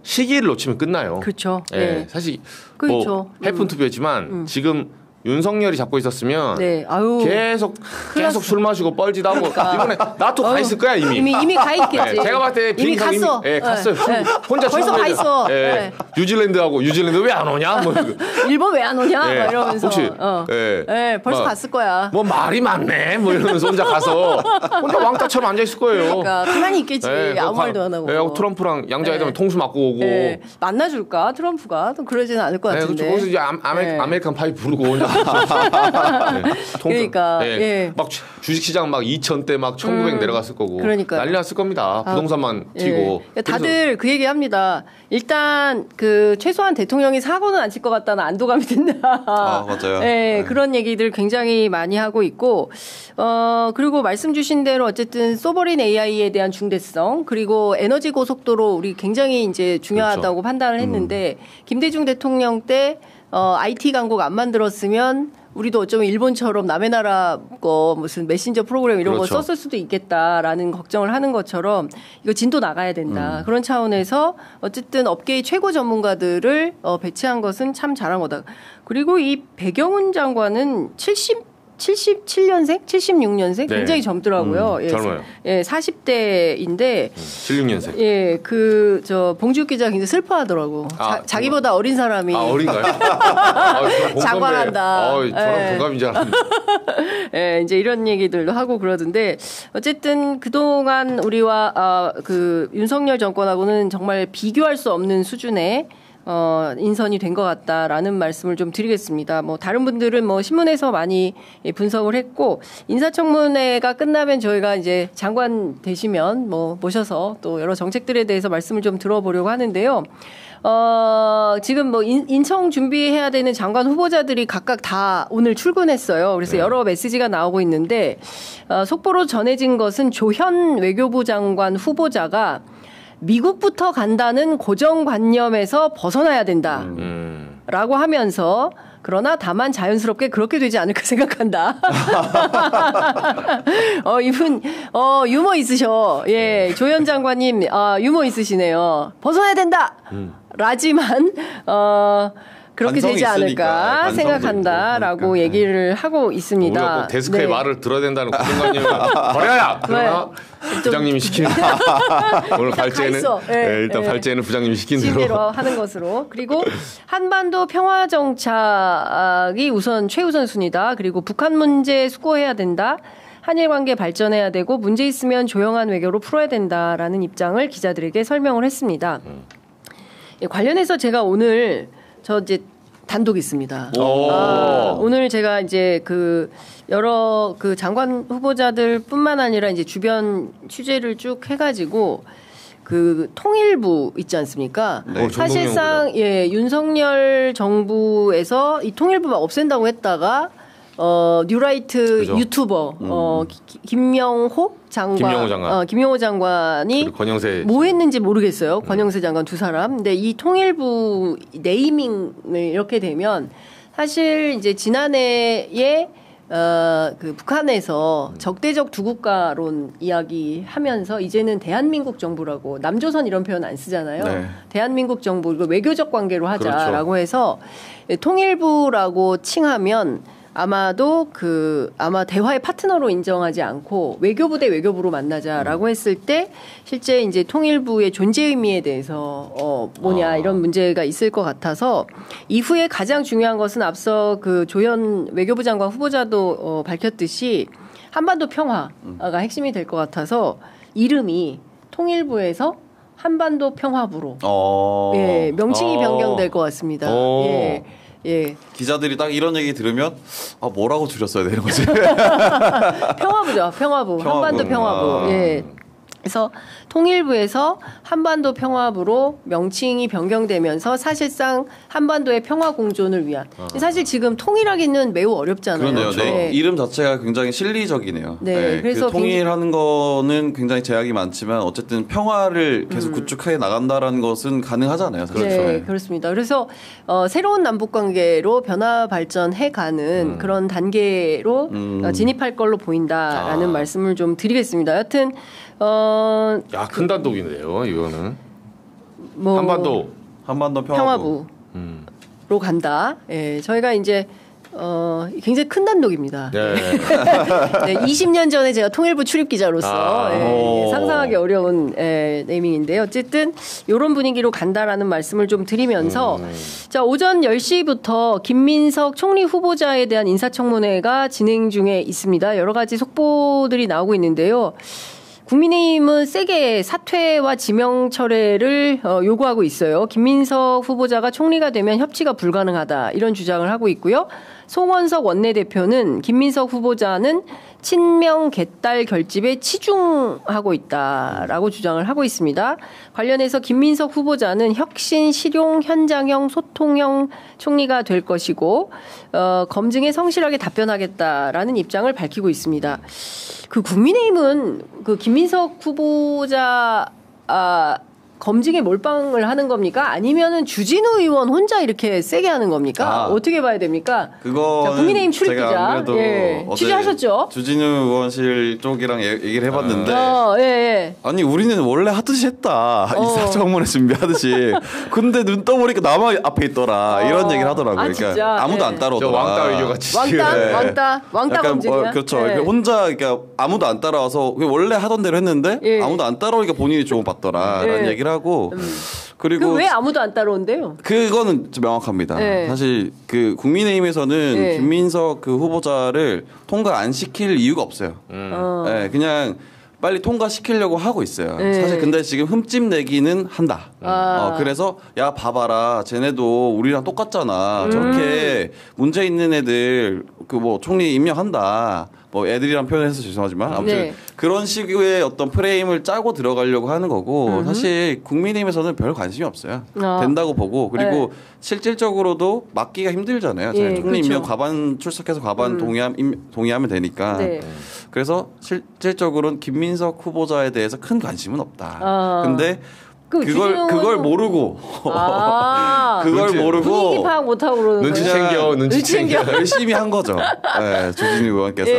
Speaker 3: 시기를 놓치면 끝나요.
Speaker 1: 그렇죠.
Speaker 3: 사실 뭐 해픈 투표였지만 지금 윤석열이 잡고 있었으면
Speaker 1: 네. 아유.
Speaker 3: 계속 술 마시고 뻘짓하고 그러니까. 이번에 나토 가 있을 거야
Speaker 1: 이미 가 있겠지.
Speaker 3: 네, 제가 봤을 때
Speaker 1: 이미 갔어.
Speaker 3: 갔어요.
Speaker 1: 네.
Speaker 3: 혼자
Speaker 1: 벌써 가 있어.
Speaker 3: 네. 뉴질랜드 왜 안 오냐? 뭐.
Speaker 1: 일본 왜 안 오냐?
Speaker 3: 네.
Speaker 1: 뭐 이러면서.
Speaker 3: 혹시
Speaker 1: 벌써 갔을 거야.
Speaker 3: 뭐 말이 많네. 뭐 이러면서 혼자 가서 혼자 왕따처럼 앉아 있을 거예요.
Speaker 1: 그러니까 가만히 있겠지. 아무 말도 안 하고.
Speaker 3: 트럼프랑 양자회담 통수 맞고 오고.
Speaker 1: 만나줄까? 트럼프가 좀 그러지는 않을 것 같은데.
Speaker 3: 거기서 이제 아메리칸 파이 부르고 혼자.
Speaker 1: 그러니까
Speaker 3: 막 주식시장 막 2000대 막 1900 내려갔을 거고.
Speaker 1: 그러니까
Speaker 3: 난리 났을 겁니다. 부동산만 튀고.
Speaker 1: 다들 그 얘기합니다. 일단 그 최소한 대통령이 사고는 안 칠 것 같다는 안도감이 든다.
Speaker 2: 맞아요.
Speaker 1: 그런 얘기들 굉장히 많이 하고 있고 그리고 말씀 주신 대로 어쨌든 소버린 AI에 대한 중대성 그리고 에너지 고속도로 우리 굉장히 이제 중요하다고 그렇죠. 판단을 했는데 김대중 대통령 때 IT 강국 안 만들었으면 우리도 어쩌면 일본처럼 남의 나라 거 무슨 메신저 프로그램 이런
Speaker 3: 그렇죠.
Speaker 1: 거 썼을 수도 있겠다라는 걱정을 하는 것처럼 이거 진도 나가야 된다. 그런 차원에서 어쨌든 업계의 최고 전문가들을 배치한 것은 참 잘한 거다. 그리고 이 배경훈 장관은 77년생? 76년생?
Speaker 3: 네.
Speaker 1: 굉장히 젊더라고요.
Speaker 3: 젊어요.
Speaker 1: 40대인데.
Speaker 3: 76년생.
Speaker 1: 봉지욱 기자 굉장히 슬퍼하더라고. 자기보다 어린 사람이.
Speaker 3: 어린가요?
Speaker 1: 장관한다.
Speaker 3: 저랑 동갑인 줄 알았는데.
Speaker 1: 이제 이런 얘기들도 하고 그러던데. 어쨌든 그동안 우리와 윤석열 정권하고는 정말 비교할 수 없는 수준의 인선이 된 것 같다라는 말씀을 좀 드리겠습니다. 다른 분들은 신문에서 많이 분석을 했고, 인사청문회가 끝나면 저희가 이제 장관 되시면 모셔서 또 여러 정책들에 대해서 말씀을 좀 들어보려고 하는데요. 지금 인청 준비해야 되는 장관 후보자들이 각각 다 오늘 출근했어요. 그래서 여러 메시지가 나오고 있는데, 속보로 전해진 것은 조현 외교부 장관 후보자가 미국부터 간다는 고정관념에서 벗어나야 된다. 라고 하면서 그러나 다만 자연스럽게 그렇게 되지 않을까 생각한다. 이분 유머 있으셔. 예, 조현 장관님 유머 있으시네요. 벗어나야 된다. 라지만 그렇게 되지 않을까 생각한다라고 얘기를 하고 있습니다.
Speaker 3: 우리가 꼭 데스크의 말을 들어야 된다는 고정관념을 버려야. 그러나 부장님이 시키는 오늘 발제는 일단 발제는 부장님이 시킨 대로
Speaker 1: 하는 것으로. 그리고 한반도 평화 정착이 최우선 순위다. 그리고 북한 문제 수고해야 된다. 한일 관계 발전해야 되고 문제 있으면 조용한 외교로 풀어야 된다라는 입장을 기자들에게 설명을 했습니다. 관련해서 제가 오늘 이제 단독 있습니다. 오늘 제가 이제 여러 장관 후보자들뿐만 아니라 이제 주변 취재를 쭉 해가지고 통일부 있지 않습니까?
Speaker 2: 네.
Speaker 1: 사실상 윤석열 정부에서 이 통일부만 없앤다고 했다가 뉴라이트 그죠? 유튜버 김명호 장관이
Speaker 3: 권영세
Speaker 1: 뭐 했는지 모르겠어요. 권영세 장관 두 사람. 근데 이 통일부 네이밍을 이렇게 되면 사실 이제 지난해에 북한에서 적대적 두 국가론 이야기하면서 이제는 대한민국 정부라고 남조선 이런 표현 안 쓰잖아요. 네. 대한민국 정부 이거 외교적 관계로 하자라고 그렇죠. 해서 통일부라고 칭하면 아마도 아마 대화의 파트너로 인정하지 않고 외교부 대 외교부로 만나자라고 했을 때 실제 이제 통일부의 존재 의미에 대해서 뭐냐 이런 문제가 있을 것 같아서 이후에 가장 중요한 것은 앞서 조현 외교부 장관 후보자도 밝혔듯이 한반도 평화가 핵심이 될 것 같아서 이름이 통일부에서 한반도 평화부로 명칭이 변경될 것 같습니다. 예.
Speaker 2: 기자들이 딱 이런 얘기 들으면 뭐라고 줄였어야 되는 거지?
Speaker 1: 평화부죠. 평화부. 한반도 평화부. 예. 그래서 통일부에서 한반도 평화부로 명칭이 변경되면서 사실상 한반도의 평화 공존을 위한 사실 지금 통일하기는 매우 어렵잖아요.
Speaker 2: 그런데요. 네. 이름 자체가 굉장히 실리적이네요.
Speaker 1: 네. 그래서
Speaker 2: 통일하는 거는 굉장히 제약이 많지만 어쨌든 평화를 계속 구축해 나간다라는 것은 가능하잖아요. 사실.
Speaker 1: 네, 그렇습니다. 그래서 새로운 남북 관계로 변화 발전해가는 그런 단계로 진입할 걸로 보인다라는 말씀을 좀 드리겠습니다. 여튼
Speaker 3: 큰 단독이네요, 이거는. 한반도
Speaker 2: 평화부.
Speaker 1: 로 간다. 예, 저희가 이제 굉장히 큰 단독입니다. 네. 네, 20년 전에 제가 통일부 출입 기자로서 상상하기 어려운 네이밍인데요. 어쨌든 이런 분위기로 간다라는 말씀을 좀 드리면서 자, 오전 10시부터 김민석 총리 후보자에 대한 인사청문회가 진행 중에 있습니다. 여러 가지 속보들이 나오고 있는데요. 국민의힘은 세게 사퇴와 지명 철회를 요구하고 있어요. 김민석 후보자가 총리가 되면 협치가 불가능하다 이런 주장을 하고 있고요. 송원석 원내대표는 김민석 후보자는 친명 개딸 결집에 치중하고 있다라고 주장을 하고 있습니다. 관련해서 김민석 후보자는 혁신, 실용, 현장형, 소통형 총리가 될 것이고 검증에 성실하게 답변하겠다라는 입장을 밝히고 있습니다. 그 국민의힘은 그 김민석 후보자 검증에 몰빵을 하는 겁니까? 아니면은 주진우 의원 혼자 이렇게 세게 하는 겁니까? 어떻게 봐야 됩니까?
Speaker 2: 그거
Speaker 1: 국민의힘 출입 기자 취재하셨죠?
Speaker 2: 주진우 의원실 쪽이랑 얘기를 해봤는데 아니 우리는 원래 하듯이 했다. 인사청문회 준비하듯이. 근데 눈 떠보니까 나만 앞에 있더라. 이런 얘기를 하더라고요. 그러니까 아무도 안 따라오더라.
Speaker 3: 왕따 의료같이.
Speaker 1: 왕따 검증이야.
Speaker 2: 그렇죠. 혼자 그러니까 아무도 안 따라와서 원래 하던 대로 했는데 아무도 안 따라오니까 본인이 좋은 받더라. 라는 얘기를 하고
Speaker 1: 그리고 왜 아무도 안 따라온대요?
Speaker 2: 그거는 좀 명확합니다. 사실 그 국민의힘에서는 김민석 그 후보자를 통과 안 시킬 이유가 없어요. 그냥 빨리 통과시키려고 하고 있어요. 사실 근데 지금 흠집 내기는 한다. 그래서 야 봐봐라 쟤네도 우리랑 똑같잖아. 저렇게 문제 있는 애들 그 뭐 총리 임명한다. 뭐 애들이란 표현해서 죄송하지만 아무튼 그런 식의 어떤 프레임을 짜고 들어가려고 하는 거고 사실 국민의힘에서는 별 관심이 없어요. 된다고 보고 그리고 실질적으로도 막기가 힘들잖아요. 총리 임명 과반 출석해서 과반 동의하면 되니까. 그래서 실질적으로는 김민석 후보자에 대해서 큰 관심은 없다. 근데 그걸 모르고 그걸 모르고
Speaker 1: 분위기 파악 못하고 그러는
Speaker 3: 눈치 챙겨
Speaker 2: 열심히 한 거죠. 주진우 의원께서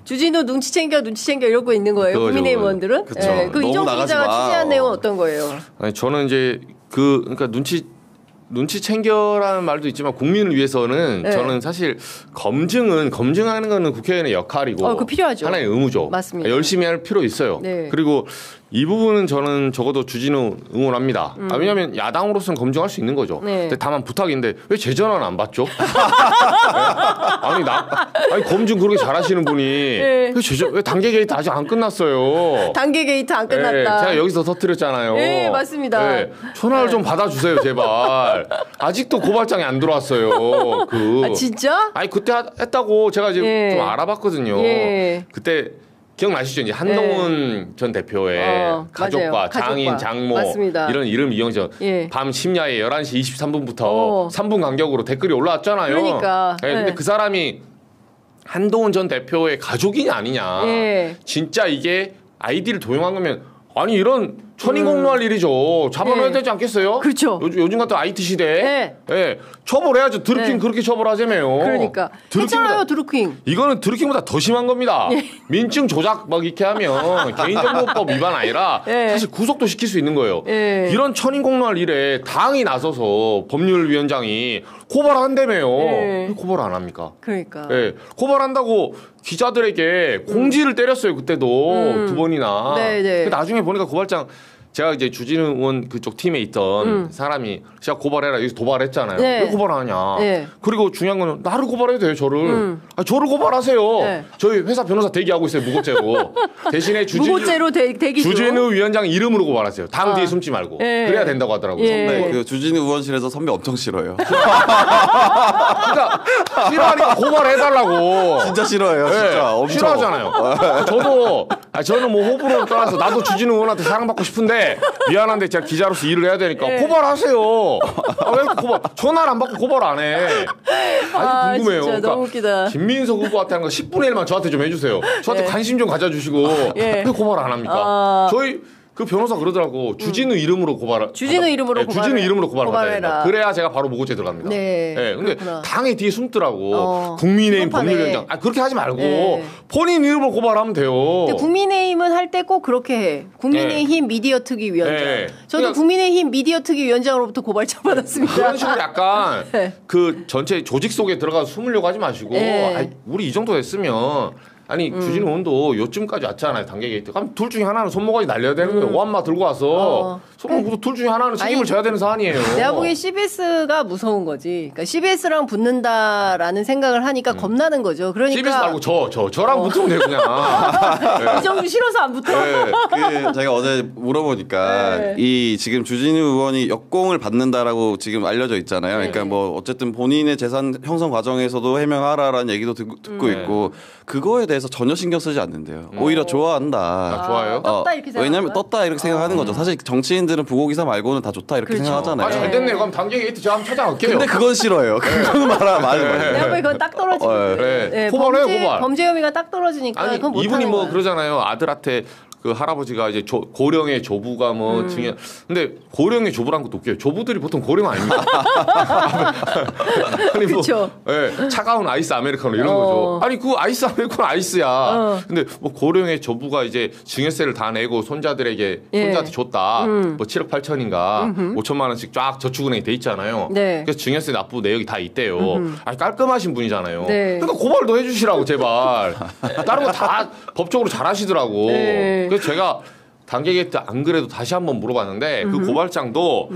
Speaker 1: 주진우 눈치 챙겨 이러고 있는 거예요. 국민의힘 의원들은. 그 이정수 기자가 취재한 내용은 어떤 거예요?
Speaker 3: 아니 저는 이제 그러니까 눈치 챙겨라는 말도 있지만 국민을 위해서는 저는 사실 검증하는 거는 국회의원의 역할이고
Speaker 1: 그거 필요하죠.
Speaker 3: 하나의 의무죠.
Speaker 1: 맞습니다.
Speaker 3: 열심히 할 필요 있어요. 그리고 이 부분은 저는 적어도 주진우 응원합니다. 왜냐하면 야당으로서는 검증할 수 있는 거죠. 근데 다만 부탁인데 왜 제 전화는 안 받죠? 아니 검증 그렇게 잘하시는 분이 왜 단계 게이트 아직 안 끝났어요?
Speaker 1: 단계 게이트 안 끝났다.
Speaker 3: 제가 여기서 터뜨렸잖아요.
Speaker 1: 네, 맞습니다.
Speaker 3: 전화를 좀 받아주세요, 제발. 아직도 고발장이 안 들어왔어요.
Speaker 1: 진짜?
Speaker 3: 아니 그때 했다고 제가 이제 좀 알아봤거든요. 그때 기억나시죠? 이제 한동훈 전 대표의 가족과 장인, 장모 맞습니다. 이런 이름 이용해서 밤 심야에 11시 23분부터 3분 간격으로 댓글이 올라왔잖아요.
Speaker 1: 그러니까.
Speaker 3: 근데 그 사람이 한동훈 전 대표의 가족이냐 아니냐. 진짜 이게 아이디를 도용한 거면 아니 이런 천인공노할 일이죠. 잡아놔야 되지 않겠어요?
Speaker 1: 그렇죠.
Speaker 3: 요즘 같은 IT 시대에 처벌해야죠. 드루킹 그렇게 처벌하자며요.
Speaker 1: 그러니까 괜찮아요, 드루킹.
Speaker 3: 이거는 드루킹보다 더 심한 겁니다. 민증 조작 막 이렇게 하면 개인정보법 위반 아니라 사실 구속도 시킬 수 있는 거예요. 이런 천인공노할 일에 당이 나서서 법률위원장이 고발한다며요. 왜 고발 안 합니까?
Speaker 1: 그러니까.
Speaker 3: 고발한다고 기자들에게 공지를 때렸어요. 그때도 2번이나. 나중에 보니까 고발장 제가 이제 주진우 의원 그쪽 팀에 있던 사람이 제가 고발해라 여기서 도발했잖아요. 왜 고발 안 하냐. 그리고 중요한 거는 나를 고발해도 돼요. 저를. 저를 고발하세요. 저희 회사 변호사 대기하고 있어요. 무고죄로. 대신에
Speaker 1: 무고죄로 대기 중.
Speaker 3: 주진우 위원장 이름으로 고발하세요. 당 뒤에 숨지 말고. 그래야 된다고 하더라고요.
Speaker 2: 선배 그 주진우 의원실에서 선배 엄청 싫어요.
Speaker 3: 그러니까 싫어하니까 고발해달라고.
Speaker 2: 진짜 싫어해요. 진짜 엄청.
Speaker 3: 싫어하잖아요. 저는 뭐 호불호를 떠나서 나도 주진우 의원한테 사랑받고 싶은데 미안한데 제가 기자로서 일을 해야 되니까 고발하세요. 왜 고발? 전화를 안 받고 고발 안 해. 아주 궁금해요.
Speaker 1: 진짜
Speaker 3: 그러니까
Speaker 1: 너무 웃기다.
Speaker 3: 김민석 후보한테 하는 거 10분의 1만 저한테 좀 해주세요. 저한테 관심 좀 가져주시고 왜 고발 안 합니까? 그 변호사 그러더라고. 주진우 이름으로
Speaker 1: 주진우 이름으로
Speaker 3: 고발해라. 그래야 제가 바로 무고죄 들어갑니다.
Speaker 1: 네.
Speaker 3: 네. 근데 당이 뒤에 숨더라고. 국민의힘 법률위원장. 그렇게 하지 말고 본인 이름으로 고발하면 돼요.
Speaker 1: 근데 국민의힘은 할 때 꼭 그렇게 해. 국민의힘 미디어 특위 위원장. 저도 그러니까 국민의힘 미디어 특위 위원장으로부터 고발장 받았습니다.
Speaker 3: 그런 식으로 약간 그 전체 조직 속에 들어가서 숨으려고 하지 마시고 우리 이 정도 됐으면 아니 주진우 의원도 요쯤까지 왔잖아요. 단계 게이트. 그럼 둘 중에 하나는 손모가지 날려야 되는 거예요. 오한마 들고 와서 둘 중에 하나는 책임을 져야 되는 사안이에요.
Speaker 1: 내가 보기엔 CBS가 무서운 거지. 그러니까 CBS랑 붙는다라는 생각을 하니까 겁나는 거죠. 그러니까
Speaker 3: CBS 말고 저랑 붙으면 돼 그냥.
Speaker 1: 이 정도 싫어서 안 붙어.
Speaker 2: 제가 어제 물어보니까 이 지금 주진우 의원이 역공을 받는다라고 지금 알려져 있잖아요. 그러니까 뭐 어쨌든 본인의 재산 형성 과정에서도 해명하라라는 얘기도 듣고 있고 그거에 대해서 전혀 신경 쓰지 않는데요. 오히려 좋아한다.
Speaker 3: 좋아요?
Speaker 1: 떴다 이렇게 생각.
Speaker 2: 왜냐면 떴다 이렇게 생각하는 거죠. 사실 정치인들은 부고기사 말고는 다 좋다 이렇게 생각하잖아요.
Speaker 3: 잘 됐네요. 그럼 단계 게이트 제가 한번 찾아갈게요.
Speaker 2: 근데 그건 싫어요. 그건 말하면
Speaker 1: 내가 보기 그건 딱 떨어지고.
Speaker 3: 고발.
Speaker 1: 범죄 혐의가 딱 떨어지니까.
Speaker 3: 아니
Speaker 1: 그건 못
Speaker 3: 이분이
Speaker 1: 하는
Speaker 3: 뭐
Speaker 1: 거야.
Speaker 3: 그러잖아요. 아들한테 그 할아버지가 이제 고령의 조부가 뭐 증여. 근데 고령의 조부란 것도 웃겨요. 조부들이 보통 고령 아닙니까? 아니 뭐 차가운 아이스 아메리카노 이런 거죠. 아니 그 아이스 아메리카노 아이스야. 근데 뭐 고령의 조부가 이제 증여세를 다 내고 손자한테 줬다. 뭐 7억 8천인가 5천만 원씩 쫙 저축은행에 돼 있잖아요. 그래서 증여세 납부 내역이 다 있대요. 아니 깔끔하신 분이잖아요. 그러니까 고발도 해주시라고 제발. 다른 거 다 법적으로 잘 하시더라고. 그래서 제가 단계 게이트 안 그래도 다시 한번 물어봤는데 그 고발장도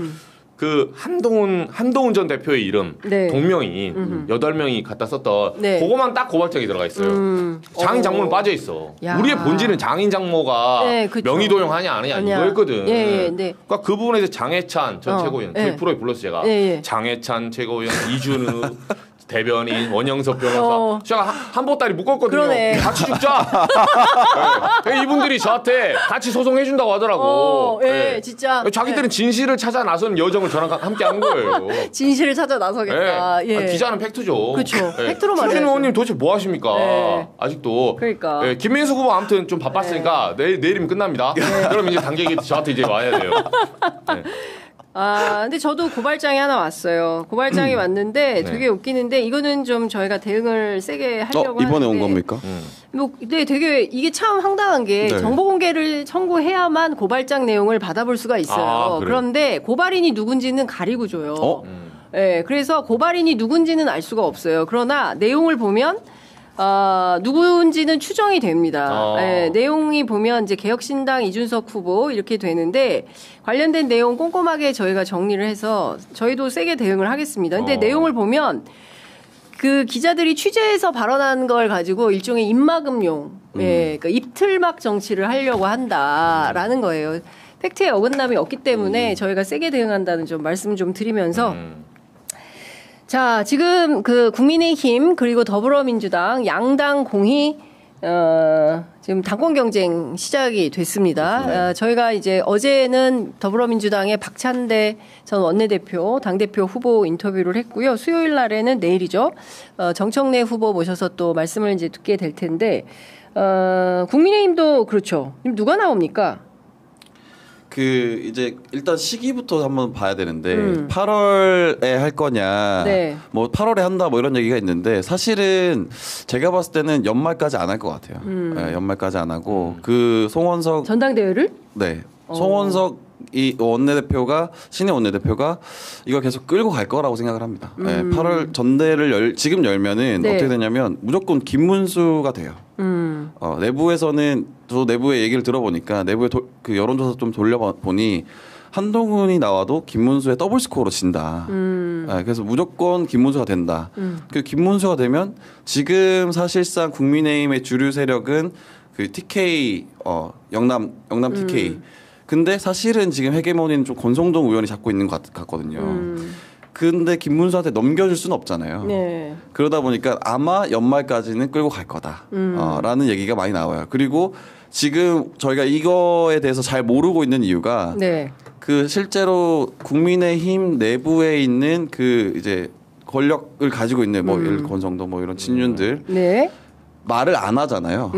Speaker 3: 그 한동훈 전 대표의 이름 동명이인 8명이 갖다 썼던 그거만 딱 고발장이 들어가 있어요. 장인 장모는 빠져 있어. 우리의 본질은 장인 장모가 명의 도용하냐 안 하냐 이거였거든. 그러니까 그 부분에 대해서 장해찬 전 최고위원 저희 프로에 불렀어 제가. 장해찬 최고위원 이준우 대변인 원영섭 변호사 제가 한 보따리 묶었거든요. 같이 죽자. 이분들이 저한테 같이 소송해준다고 하더라고.
Speaker 1: 진짜.
Speaker 3: 자기들은 진실을 찾아 나서는 여정을 저랑 함께 한 거예요.
Speaker 1: 진실을 찾아 나서겠다.
Speaker 3: 기자는 팩트죠.
Speaker 1: 그렇죠. 팩트로 말해요.
Speaker 3: 주진우 의원님 도대체 뭐 하십니까? 아직도.
Speaker 1: 그러니까.
Speaker 3: 김민수 후보 아무튼 좀 바빴으니까 내일이면 끝납니다. 그럼 이제 단계기 저한테 이제 와야 돼요.
Speaker 1: 근데 저도 고발장이 하나 왔어요. 고발장이 왔는데 되게 웃기는데 이거는 좀 저희가 대응을 세게 하려고
Speaker 2: 이번에
Speaker 1: 하는데
Speaker 2: 온 겁니까?
Speaker 1: 네, 되게 이게 참 황당한 게 정보 공개를 청구해야만 고발장 내용을 받아볼 수가 있어요. 그런데 고발인이 누군지는 가리고 줘요. 그래서 고발인이 누군지는 알 수가 없어요. 그러나 내용을 보면 누군지는 추정이 됩니다. 내용이 보면 이제 개혁신당 이준석 후보 이렇게 되는데 관련된 내용 꼼꼼하게 저희가 정리를 해서 저희도 세게 대응을 하겠습니다. 근데 내용을 보면 그 기자들이 취재해서 발언한 걸 가지고 일종의 입막음용, 그러니까 입틀막 정치를 하려고 한다라는 거예요. 팩트에 어긋남이 없기 때문에 저희가 세게 대응한다는 좀 말씀 좀 드리면서 자, 지금 그 국민의힘 그리고 더불어민주당 양당 공히 지금 당권 경쟁 시작이 됐습니다. 저희가 이제 어제는 더불어민주당의 박찬대 전 원내대표, 당대표 후보 인터뷰를 했고요. 수요일 날에는 내일이죠. 정청래 후보 모셔서 또 말씀을 이제 듣게 될 텐데, 국민의힘도 그렇죠. 누가 나옵니까?
Speaker 2: 이제 일단 시기부터 한번 봐야 되는데 8월에 할 거냐, 뭐 8월에 한다 뭐 이런 얘기가 있는데 사실은 제가 봤을 때는 연말까지 안 할 것 같아요. 연말까지 안 하고 그 송원석
Speaker 1: 전당대회를?
Speaker 2: 송원석 이 원내대표가 신의 원내대표가 이거 계속 끌고 갈 거라고 생각을 합니다. 8월 전대를 지금 열면은 어떻게 되냐면 무조건 김문수가 돼요. 내부에서는 저 내부의 얘기를 들어보니까 내부의 그 여론조사 좀 돌려보니 한동훈이 나와도 김문수의 더블 스코어로 진다. 그래서 무조건 김문수가 된다. 그 김문수가 되면 지금 사실상 국민의힘의 주류 세력은 그 TK 영남 TK. 근데 사실은 지금 헤게모니는 좀 권성동 의원이 잡고 있는 것 같거든요. 근데 김문수한테 넘겨줄 수는 없잖아요. 그러다 보니까 아마 연말까지는 끌고 갈 거다. 라는 얘기가 많이 나와요. 그리고 지금 저희가 이거에 대해서 잘 모르고 있는 이유가 그 실제로 국민의힘 내부에 있는 그 이제 권력을 가지고 있는 뭐 예를 권성동 뭐 이런 친윤들 말을 안 하잖아요.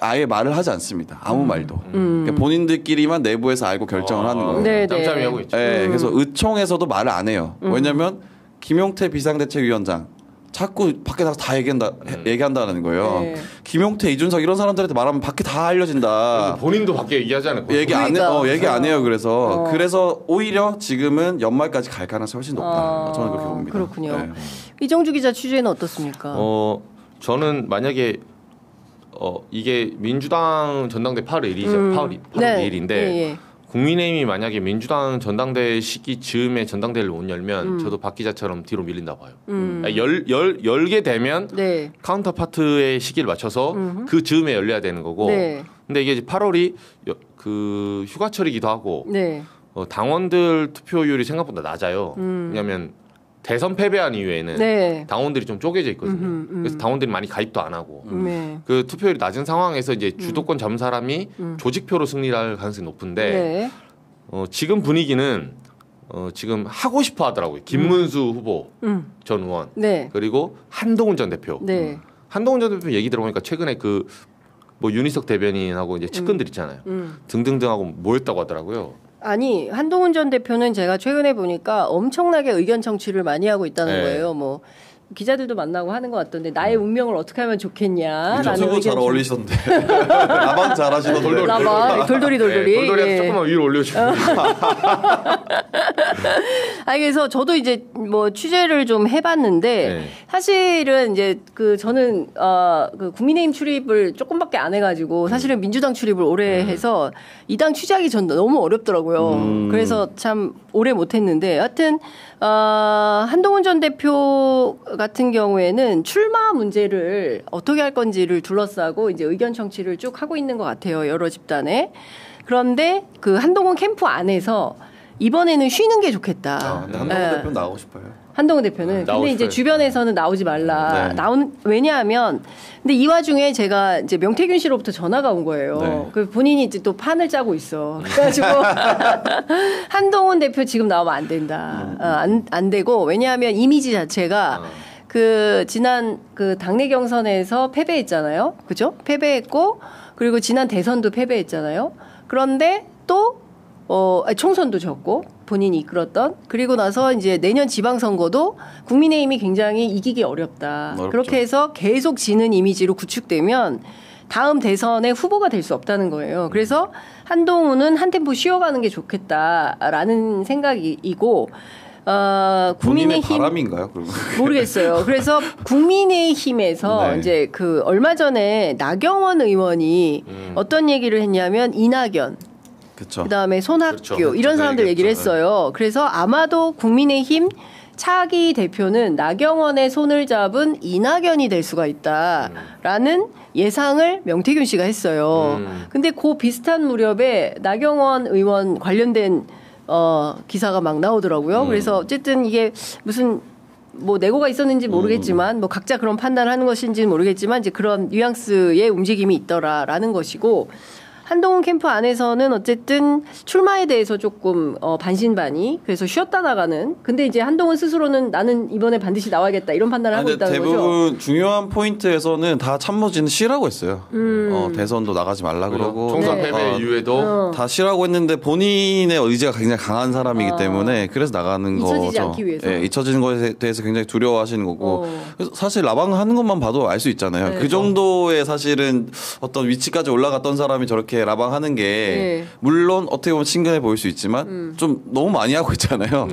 Speaker 2: 아예 말을 하지 않습니다. 아무 말도. 그러니까 본인들끼리만 내부에서 알고 결정을 하는 거예요.
Speaker 1: 네,
Speaker 3: 짬짬이 하고 있죠.
Speaker 2: 네, 그래서 의총에서도 말을 안 해요. 왜냐하면 김용태 비상대책위원장 자꾸 밖에 나가서 다 얘기한다는 거예요. 네. 김용태, 이준석 이런 사람들한테 말하면 밖에 다 알려진다.
Speaker 3: 본인도 밖에 얘기하지 않을까?
Speaker 2: 얘기 안 해요. 그래서 오히려 지금은 연말까지 갈 가능성이 훨씬 높다. 저는 그렇게 봅니다.
Speaker 1: 그렇군요.
Speaker 2: 네.
Speaker 1: 이정주 기자 취재는 어떻습니까?
Speaker 3: 저는 만약에 이게 민주당 전당대 8월 1일이죠. 8월
Speaker 1: 네.
Speaker 3: 2일인데
Speaker 1: 예.
Speaker 3: 국민의힘이 만약에 민주당 전당대 시기 즈음에 전당대를 못 열면 저도 박 기자처럼 뒤로 밀린다 봐요. 열게 되면
Speaker 1: 네.
Speaker 3: 카운터파트의 시기를 맞춰서 그 즈음에 열려야 되는 거고.
Speaker 1: 네.
Speaker 3: 근데 이게 8월이 그 휴가철이기도 하고
Speaker 1: 네.
Speaker 3: 당원들 투표율이 생각보다 낮아요. 왜냐하면 대선 패배한 이후에는
Speaker 1: 네.
Speaker 3: 당원들이 좀 쪼개져 있거든요. 그래서 당원들이 많이 가입도 안 하고
Speaker 1: 네.
Speaker 3: 그 투표율이 낮은 상황에서 이제 주도권 잡은 사람이 조직표로 승리를 할 가능성이 높은데
Speaker 1: 네.
Speaker 3: 지금 분위기는 지금 하고 싶어 하더라고요. 김문수 후보 전 의원
Speaker 1: 네.
Speaker 3: 그리고 한동훈 전 대표.
Speaker 1: 네.
Speaker 3: 한동훈 전 대표 얘기 들어보니까 최근에 그 뭐 윤희석 대변인하고 이제 측근들 있잖아요. 등등등하고 모였다고 하더라고요.
Speaker 1: 아니 한동훈 전 대표는 제가 최근에 보니까 엄청나게 의견 청취를 많이 하고 있다는
Speaker 3: 네.
Speaker 1: 거예요. 뭐 기자들도 만나고 하는 것 같던데 나의 운명을 어떻게 하면 좋겠냐라는
Speaker 2: 유튜브 잘 어울리시던데. 라방 잘하시던데.
Speaker 1: 라방 돌돌이.
Speaker 3: 돌돌이 조금만 위로 올려주세요.
Speaker 1: 그래서 저도 이제 뭐 취재를 좀 해봤는데
Speaker 3: 네.
Speaker 1: 사실은 이제 그 저는 그 국민의힘 출입을 조금밖에 안 해가지고 사실은 민주당 출입을 오래 해서 이 당 취재하기 전 너무 어렵더라고요. 그래서 참 오래 못했는데 하여튼 한동훈 전 대표 같은 경우에는 출마 문제를 어떻게 할 건지를 둘러싸고 이제 의견 청취를 쭉 하고 있는 것 같아요. 여러 집단에. 그런데 그 한동훈 캠프 안에서 이번에는 쉬는 게 좋겠다.
Speaker 2: 근데 한동훈 대표는 나오고 싶어요.
Speaker 1: 한동훈 대표는. 근데 이제 주변에서는 나오지 말라. 왜냐하면 근데 이 와중에 제가 이제 명태균 씨로부터 전화가 온 거예요.
Speaker 2: 네.
Speaker 1: 그 본인이 이제 또 판을 짜고 있어. 그래가지고 한동훈 대표 지금 나오면 안 된다. 안 되고 왜냐하면 이미지 자체가 그 지난 그 당내 경선에서 패배했잖아요. 그죠? 패배했고 그리고 지난 대선도 패배했잖아요. 그런데 또 총선도 졌고 본인이 이끌었던 그리고 나서 이제 내년 지방선거도 국민의힘이 굉장히 이기기 어렵다.
Speaker 2: 어렵죠.
Speaker 1: 그렇게 해서 계속 지는 이미지로 구축되면 다음 대선에 후보가 될 수 없다는 거예요. 그래서 한동훈은 한 템포 쉬어가는 게 좋겠다라는 생각이고
Speaker 2: 국민의 바람인가요? 그러면?
Speaker 1: 모르겠어요. 그래서 국민의힘에서
Speaker 2: 네.
Speaker 1: 이제 그 얼마 전에 나경원 의원이 어떤 얘기를 했냐면 이낙연
Speaker 2: 그쵸.
Speaker 1: 그다음에 손학규
Speaker 3: 그렇죠.
Speaker 1: 이런 사람들 얘기를 했어요. 그래서 아마도 국민의힘 차기 대표는 나경원의 손을 잡은 이낙연이 될 수가 있다라는 예상을 명태균 씨가 했어요. 근데 그 비슷한 무렵에 나경원 의원 관련된 기사가 막 나오더라고요. 그래서 어쨌든 이게 무슨 뭐 내고가 있었는지 모르겠지만 뭐 각자 그런 판단하는 것인지는 모르겠지만 이제 그런 뉘앙스의 움직임이 있더라라는 것이고 한동훈 캠프 안에서는 어쨌든 출마에 대해서 조금 반신반의 그래서 쉬었다 나가는 근데 이제 한동훈 스스로는 나는 이번에 반드시 나와야겠다 이런 판단을 하고 있다는 거죠.
Speaker 2: 대부분 중요한 포인트에서는 다 참모진은 쉬라고 했어요. 대선도 나가지 말라 그러고
Speaker 3: 총선 패배 이후에도
Speaker 2: 다 쉬라고 했는데 본인의 의지가 굉장히 강한 사람이기 때문에 그래서 나가는 거죠.
Speaker 1: 잊혀지지 않기 위해서.
Speaker 2: 네, 잊혀지는 것에 대해서 굉장히 두려워하시는 거고 그래서 사실 라방 하는 것만 봐도 알 수 있잖아요.
Speaker 1: 네.
Speaker 2: 그 정도의 사실은 어떤 위치까지 올라갔던 사람이 저렇게 라방 하는 게 물론 어떻게 보면 친근해 보일 수 있지만 좀 너무 많이 하고 있잖아요.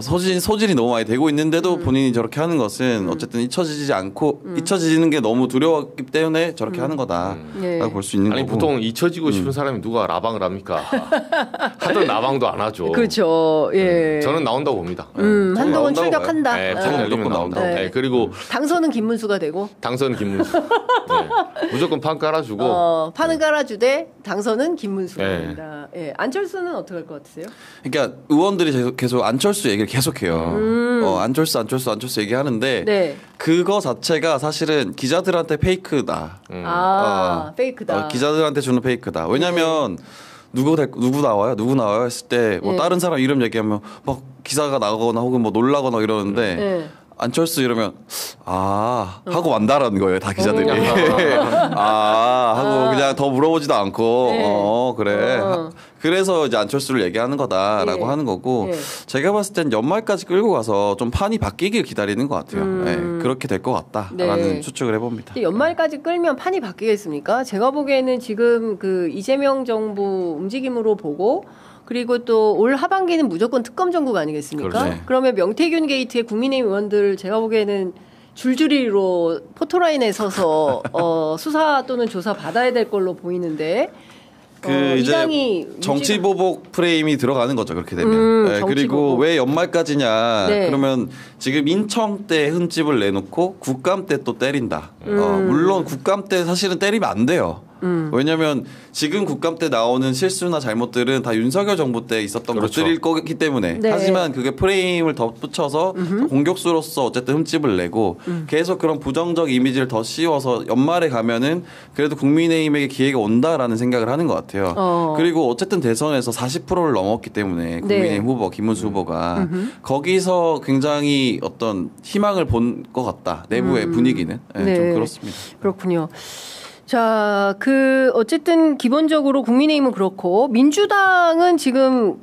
Speaker 2: 소진이 너무 많이 되고 있는데도 본인이 저렇게 하는 것은 어쨌든 잊혀지지 않고 잊혀지는 게 너무 두려웠기 때문에 저렇게 하는 거다라고 볼 수 있는
Speaker 3: 아니
Speaker 2: 거고.
Speaker 3: 보통 잊혀지고 싶은 사람이 누가 라방을 합니까? 하던 라방도 안 하죠.
Speaker 1: 그렇죠. 예.
Speaker 3: 저는 나온다고 봅니다.
Speaker 1: 한동훈 출격한다.
Speaker 3: 네, 판 열리면 나온다고.
Speaker 1: 네.
Speaker 3: 네, 그리고
Speaker 1: 당선은 김문수가 되고
Speaker 3: 당선 김문수. 네. 무조건 판 깔아주고.
Speaker 1: 판은 깔아주되 당선은 김문수가
Speaker 3: 네.
Speaker 1: 됩니다. 예. 안철수는 어떻게 할 것 같으세요?
Speaker 2: 그러니까 의원들이 계속 안철수 얘기를 계속해요. 안철수 얘기하는데
Speaker 1: 네.
Speaker 2: 그거 자체가 사실은 기자들한테 페이크다.
Speaker 1: 페이크다.
Speaker 2: 기자들한테 주는 페이크다. 왜냐하면 누구 나와요 했을 때 뭐 다른 사람 이름 얘기하면 막 기사가 나거나 혹은 뭐 놀라거나 이러는데 안철수 이러면 하고 만다라는 거예요. 다 기자들이. 하고 그냥 더 물어보지도 않고 그래. 그래서 이제 안철수를 얘기하는 거다라고 하는 거고 제가 봤을 땐 연말까지 끌고 가서 좀 판이 바뀌길 기다리는 것 같아요. 그렇게 될 것 같다라는 추측을 해봅니다.
Speaker 1: 연말까지 끌면 판이 바뀌겠습니까? 제가 보기에는 지금 그 이재명 정부 움직임으로 보고 그리고 또 올 하반기는 무조건 특검 정국 아니겠습니까?
Speaker 2: 그렇죠.
Speaker 1: 그러면 명태균 게이트의 국민의힘 의원들 제가 보기에는 줄줄이로 포토라인에 서서 수사 또는 조사 받아야 될 걸로 보이는데
Speaker 2: 이제 정치 보복 프레임이 들어가는 거죠. 그렇게 되면. 그리고 왜 연말까지냐. 그러면 지금 인청 때 흠집을 내놓고 국감 때 또 때린다. 물론 국감 때 사실은 때리면 안 돼요. 왜냐하면 지금 국감 때 나오는 실수나 잘못들은 다 윤석열 정부 때 있었던 것들일 거기 때문에 하지만 그게 프레임을 덧붙여서 공격수로서 어쨌든 흠집을 내고 계속 그런 부정적 이미지를 더 씌워서 연말에 가면은 그래도 국민의힘에게 기회가 온다라는 생각을 하는 것 같아요. 그리고 어쨌든 대선에서 40%를 넘었기 때문에 국민의힘 후보 김문수 후보가 거기서 굉장히 어떤 희망을 본 것 같다. 내부의 분위기는 좀 그렇습니다.
Speaker 1: 그렇군요. 자, 어쨌든 기본적으로 국민의힘은 그렇고, 민주당은 지금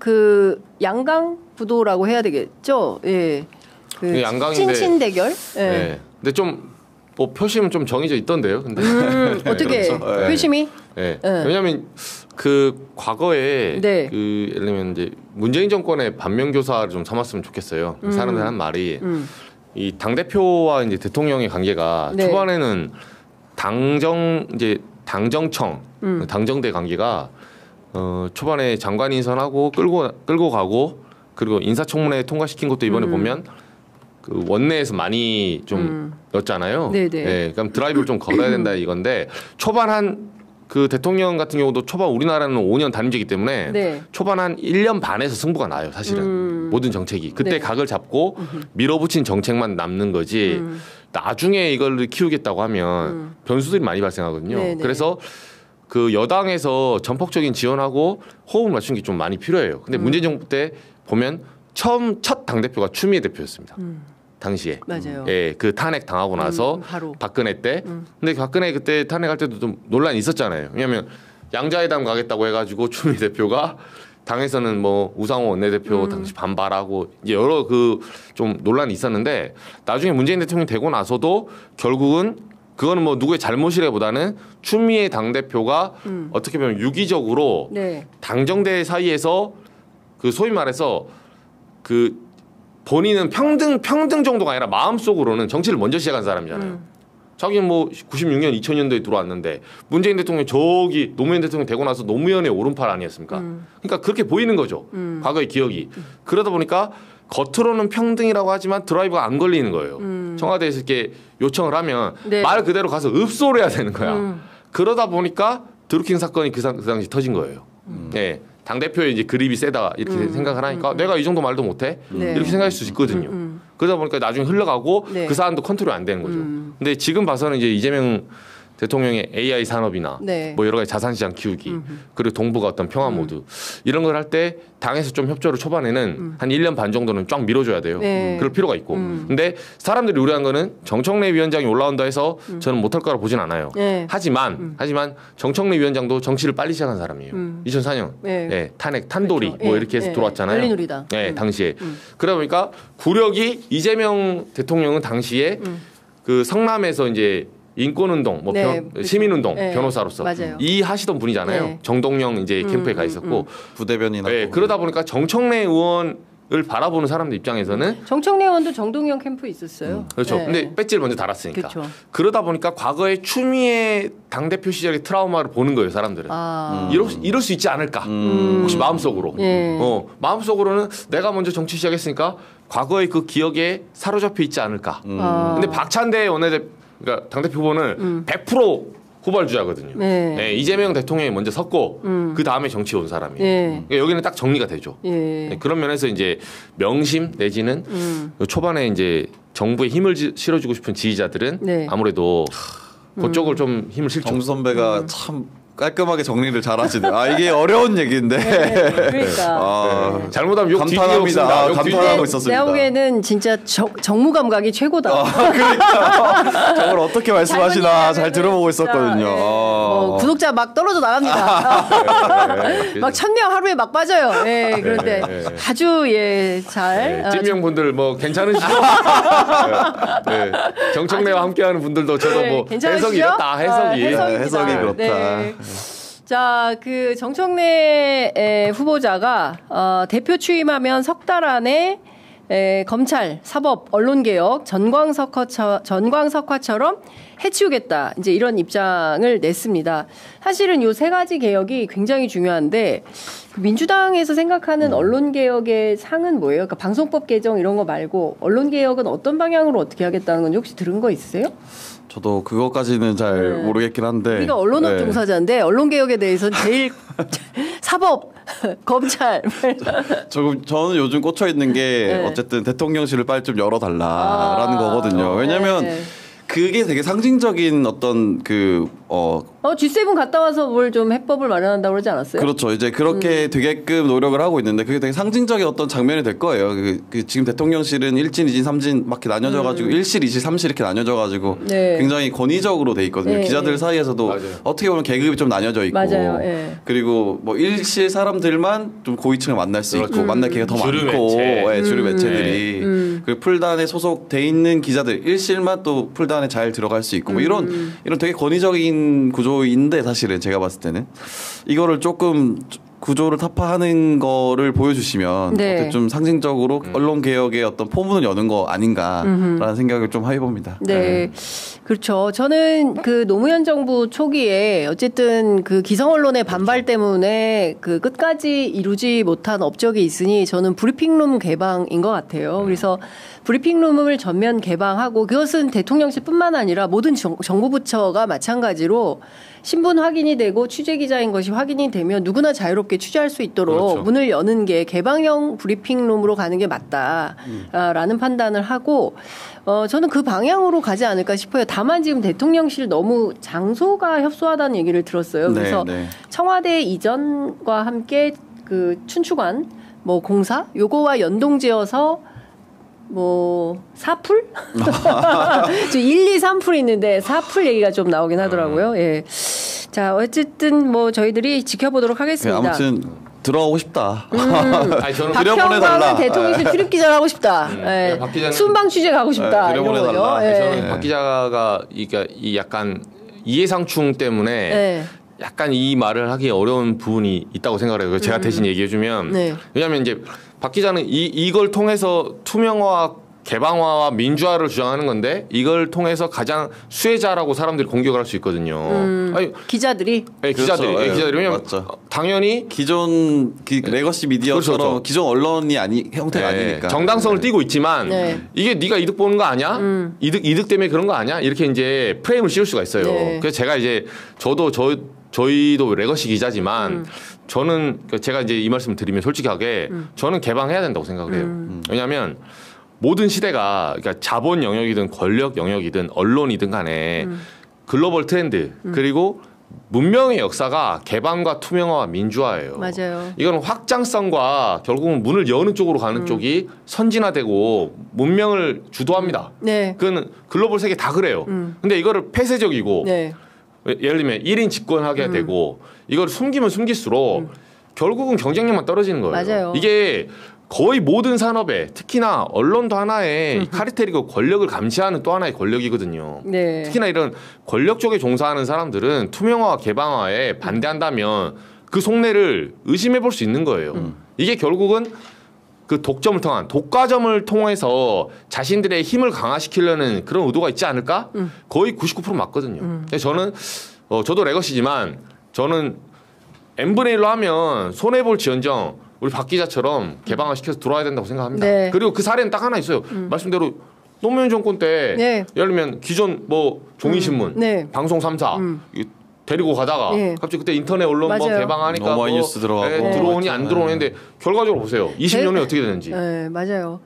Speaker 1: 양강 구도라고 해야 되겠죠? 예.
Speaker 3: 양강인데.
Speaker 1: 찐친 대결? 예.
Speaker 3: 네. 근데 좀, 표심은 좀 정해져 있던데요, 근데.
Speaker 1: 어떻게? 그렇죠. 표심이?
Speaker 3: 네. 왜냐면, 과거에, 예를 들면 이제, 문재인 정권의 반면교사를 좀 삼았으면 좋겠어요. 사람들 한 말이, 이 당대표와 이제 대통령의 관계가 초반에는 당정청, 당정대 관계가 초반에 장관 인선하고 끌고 가고 그리고 인사청문회 통과시킨 것도 이번에 보면 그 원내에서 많이 좀 였잖아요. 네, 그럼 드라이브를 좀 걸어야 된다 이건데 초반 한 그 대통령 같은 경우도 초반 우리나라는 5년 단임제이기 때문에 초반 한 1년 반에서 승부가 나요. 사실은 모든 정책이 그때 각을 잡고 밀어붙인 정책만 남는 거지. 나중에 이걸 키우겠다고 하면 변수들이 많이 발생하거든요. 그래서 그 여당에서 전폭적인 지원하고 호흡을 맞춘 게 좀 많이 필요해요. 근데 문재인 정부 때 보면 첫 당대표가 추미애 대표였습니다. 당시에.
Speaker 1: 맞아요.
Speaker 3: 예, 그 탄핵 당하고 나서
Speaker 1: 바로.
Speaker 3: 박근혜 때. 근데 박근혜 그때 탄핵할 때도 좀 논란이 있었잖아요. 왜냐하면 양자회담 가겠다고 해가지고 추미애 대표가 당에서는 뭐 우상호 원내대표 당시 반발하고 이제 여러 좀 논란이 있었는데 나중에 문재인 대통령이 되고 나서도 결국은 그거는 뭐 누구의 잘못이라보다는 추미애 당대표가 어떻게 보면 유기적으로 당정대 사이에서 소위 말해서 본인은 평등 정도가 아니라 마음속으로는 정치를 먼저 시작한 사람이잖아요. 자기는 뭐 96년 2000년도에 들어왔는데 문재인 대통령 저기 노무현 대통령 되고 나서 노무현의 오른팔 아니었습니까? 그러니까 그렇게 보이는 거죠. 과거의 기억이. 그러다 보니까 겉으로는 평등이라고 하지만 드라이브가 안 걸리는 거예요. 청와대에서 이렇게 요청을 하면 말 그대로 가서 읍소를 해야 되는 거야. 그러다 보니까 드루킹 사건이 그 당시 터진 거예요. 네. 당대표의 이제 그립이 세다 이렇게 생각을 하니까 내가 이 정도 말도 못해? 이렇게 생각할 수 있거든요. 그러다 보니까 나중에 흘러가고 그 사안도 컨트롤이 안 되는 거죠. 근데 지금 봐서는 이제 이재명 대통령의 AI 산업이나 뭐 여러 가지 자산시장 키우기 그리고 동북아 어떤 평화 모드 이런 걸 할 때 당에서 좀 협조를 초반에는 한 1년 반 정도는 쫙 밀어줘야 돼요. 그럴 필요가 있고. 근데 사람들이 우려한 거는 정청래 위원장이 올라온다 해서 저는 못할 거라 보진 않아요. 하지만 정청래 위원장도 정치를 빨리 시작한 사람이에요. 2004년 탄핵 탄돌이 뭐 이렇게 해서 들어왔잖아요.
Speaker 1: 열린우리당.
Speaker 3: 당시에. 그러다 보니까 구력이 이재명 대통령은 당시에 그 성남에서 이제 인권운동, 시민운동 변호사로서 이 하시던 분이잖아요. 정동영 이제 캠프에 가 있었고
Speaker 2: 부대변이나
Speaker 3: 그러다 보니까 정청래 의원을 바라보는 사람들 입장에서는
Speaker 1: 정청래 의원도 정동영 캠프에 있었어요.
Speaker 3: 그렇죠. 근데 배지를 먼저 달았으니까. 그러다 보니까 과거에 추미애 당대표 시절의 트라우마를 보는 거예요, 사람들은. 이럴 수 있지 않을까? 혹시 마음속으로. 마음속으로는 내가 먼저 정치 시작했으니까 과거의 그 기억에 사로잡혀 있지 않을까? 근데 박찬대 그러니까 당대표 후보는 100% 후발주자거든요. 이재명 대통령이 먼저 섰고 그 다음에 정치에 온 사람이에요. 그러니까 여기는 딱 정리가 되죠. 그런 면에서 이제 명심 내지는 초반에 이제 정부에 힘을 실어주고 싶은 지지자들은 아무래도 그쪽을 좀 힘을 실죠.
Speaker 2: 정수 선배가 참 깔끔하게 정리를 잘하시네요. 이게 어려운 얘기인데.
Speaker 1: 네, 그러니까
Speaker 3: 잘못하면 욕
Speaker 2: 감탄합니다. 감탄하고 있었습니다.
Speaker 1: 내 보기에는 진짜 정무 감각이 최고다.
Speaker 2: 그러니까 저걸 어떻게 말씀하시나 잘 들어보고 있었거든요.
Speaker 1: 네. 구독자 막 떨어져 나갑니다. 막 1000명 하루에 막 빠져요. 네, 그런데 아주 잘.
Speaker 3: 찐명 분들 뭐 괜찮으시죠? 네. 정청래와 함께하는 분들도 저도 뭐 해석이 이렇다.
Speaker 2: 해석이 그렇다.
Speaker 1: 네. 자, 그 정청래 후보자가 대표 취임하면 석 달 안에 검찰, 사법, 언론개혁, 전광석화처럼 해치우겠다. 이제 이런 입장을 냈습니다. 사실은 요 세 가지 개혁이 굉장히 중요한데 민주당에서 생각하는 언론개혁의 상은 뭐예요? 그러니까 방송법 개정 이런 거 말고 언론개혁은 어떤 방향으로 어떻게 하겠다는 건지 혹시 들은 거 있으세요?
Speaker 2: 저도 그것까지는 잘 모르겠긴 한데.
Speaker 1: 우리가 언론업 종사자인데 언론개혁에 대해서는 제일 사법, 검찰.
Speaker 2: 저는 요즘 꽂혀 있는 게 어쨌든 대통령실을 빨리 좀 열어달라라는 거거든요. 왜냐하면 그게 되게 상징적인 어떤
Speaker 1: G7 갔다 와서 뭘 좀 해법을 마련한다고 그러지 않았어요?
Speaker 2: 그렇죠. 이제 그렇게 되게끔 노력을 하고 있는데 그게 되게 상징적인 어떤 장면이 될 거예요. 지금 대통령실은 1진, 2진, 3진 막 이렇게 나뉘어져가지고 1실, 2실, 3실 이렇게 나뉘어져가지고 굉장히 권위적으로 돼 있거든요. 기자들 사이에서도 맞아요. 어떻게 보면 계급이 좀 나뉘어져 있고
Speaker 1: 맞아요.
Speaker 2: 그리고 뭐 1실 사람들만 좀 고위층을 만날 수 있고 만날 기회가 더 많고 주류 매체들이 그리고 풀단에 소속돼 있는 기자들 1실만 또 풀단에 잘 들어갈 수 있고 뭐 이런 되게 권위적인 구조인데 사실은 제가 봤을 때는 이거를 조금 구조를 타파하는 거를 보여주시면 좀 상징적으로 언론 개혁의 어떤 포문을 여는 거 아닌가라는 생각을 좀 해봅니다.
Speaker 1: 네, 그렇죠. 저는 그 노무현 정부 초기에 어쨌든 그 기성 언론의 반발 때문에 그 끝까지 이루지 못한 업적이 있으니 저는 브리핑룸 개방인 것 같아요. 그래서 브리핑룸을 전면 개방하고 그것은 대통령실뿐만 아니라 모든 정부 부처가 마찬가지로 신분 확인이 되고 취재 기자인 것이 확인이 되면 누구나 자유롭게 취재할 수 있도록 문을 여는 게 개방형 브리핑룸으로 가는 게 맞다라는 판단을 하고 저는 그 방향으로 가지 않을까 싶어요. 다만 지금 대통령실 너무 장소가 협소하다는 얘기를 들었어요. 그래서 청와대 이전과 함께 그 춘추관 뭐 공사 요거와 연동지어서 뭐 4풀? 저 1, 2, 3풀 있는데 4풀 얘기가 좀 나오긴 하더라고요. 예. 자, 어쨌든 뭐 저희들이 지켜보도록 하겠습니다.
Speaker 2: 아무튼 들어가고 싶다.
Speaker 1: 저는 박형광은 대통령실 출입 기자를 하고 싶다. 순방 취재 가고 싶다.
Speaker 2: 들여보내달라.
Speaker 3: 저는 박 기자가 이 약간 이해상충 때문에 약간 이 말을 하기 어려운 부분이 있다고 생각을 해요. 제가 대신 얘기해주면 왜냐하면 이제 박 기자는 이걸 통해서 투명화, 개방화와 민주화를 주장하는 건데 이걸 통해서 가장 수혜자라고 사람들이 공격을 할 수 있거든요.
Speaker 1: 기자들이?
Speaker 3: 네, 기자들이. 기자들이. 왜냐면 당연히
Speaker 2: 기존 레거시 미디어처럼 기존 언론이 형태가 아니니까.
Speaker 3: 정당성을 띠고 있지만 이게 네가 이득 보는 거 아니야? 이득 때문에 그런 거 아니야? 이렇게 이제 프레임을 씌울 수가 있어요. 그래서 제가 이제 저희도 레거시 기자지만 저는 제가 이제 이 말씀을 드리면 솔직하게 저는 개방해야 된다고 생각을 해요. 왜냐하면 모든 시대가 그러니까 자본 영역이든 권력 영역이든 언론이든 간에 글로벌 트렌드 그리고 문명의 역사가 개방과 투명화와 민주화예요.
Speaker 1: 맞아요.
Speaker 3: 이건 확장성과 결국은 문을 여는 쪽으로 가는 쪽이 선진화되고 문명을 주도합니다. 그건 글로벌 세계 다 그래요. 근데 이거를 폐쇄적이고 예를 들면 1인 집권하게 되고 이걸 숨기면 숨길수록 결국은 경쟁력만 떨어지는 거예요.
Speaker 1: 맞아요.
Speaker 3: 이게 거의 모든 산업에 특히나 언론도 하나의 카르텔이고 권력을 감시하는 또 하나의 권력이거든요. 특히나 이런 권력 쪽에 종사하는 사람들은 투명화와 개방화에 반대한다면 그 속내를 의심해 볼 수 있는 거예요. 이게 결국은 그 독점을 통한 독과점을 통해서 자신들의 힘을 강화시키려는 그런 의도가 있지 않을까? 거의 99% 맞거든요. 저는 저도 레거시지만 저는 n분의 1로 하면 손해볼 지언정 우리 박 기자처럼 개방화 시켜서 들어와야 된다고 생각합니다. 그리고 그 사례는 딱 하나 있어요. 말씀대로 노무현 정권 때 예를 들면 기존 뭐 종이신문, 방송 3사 데리고 가다가 갑자기 그때 인터넷 언론 뭐 개방하니까
Speaker 2: 오마이뉴스 들어가고
Speaker 3: 들어오니 안 들어오는데 결과적으로 보세요. 20년에 어떻게 되는지.
Speaker 1: 맞아요.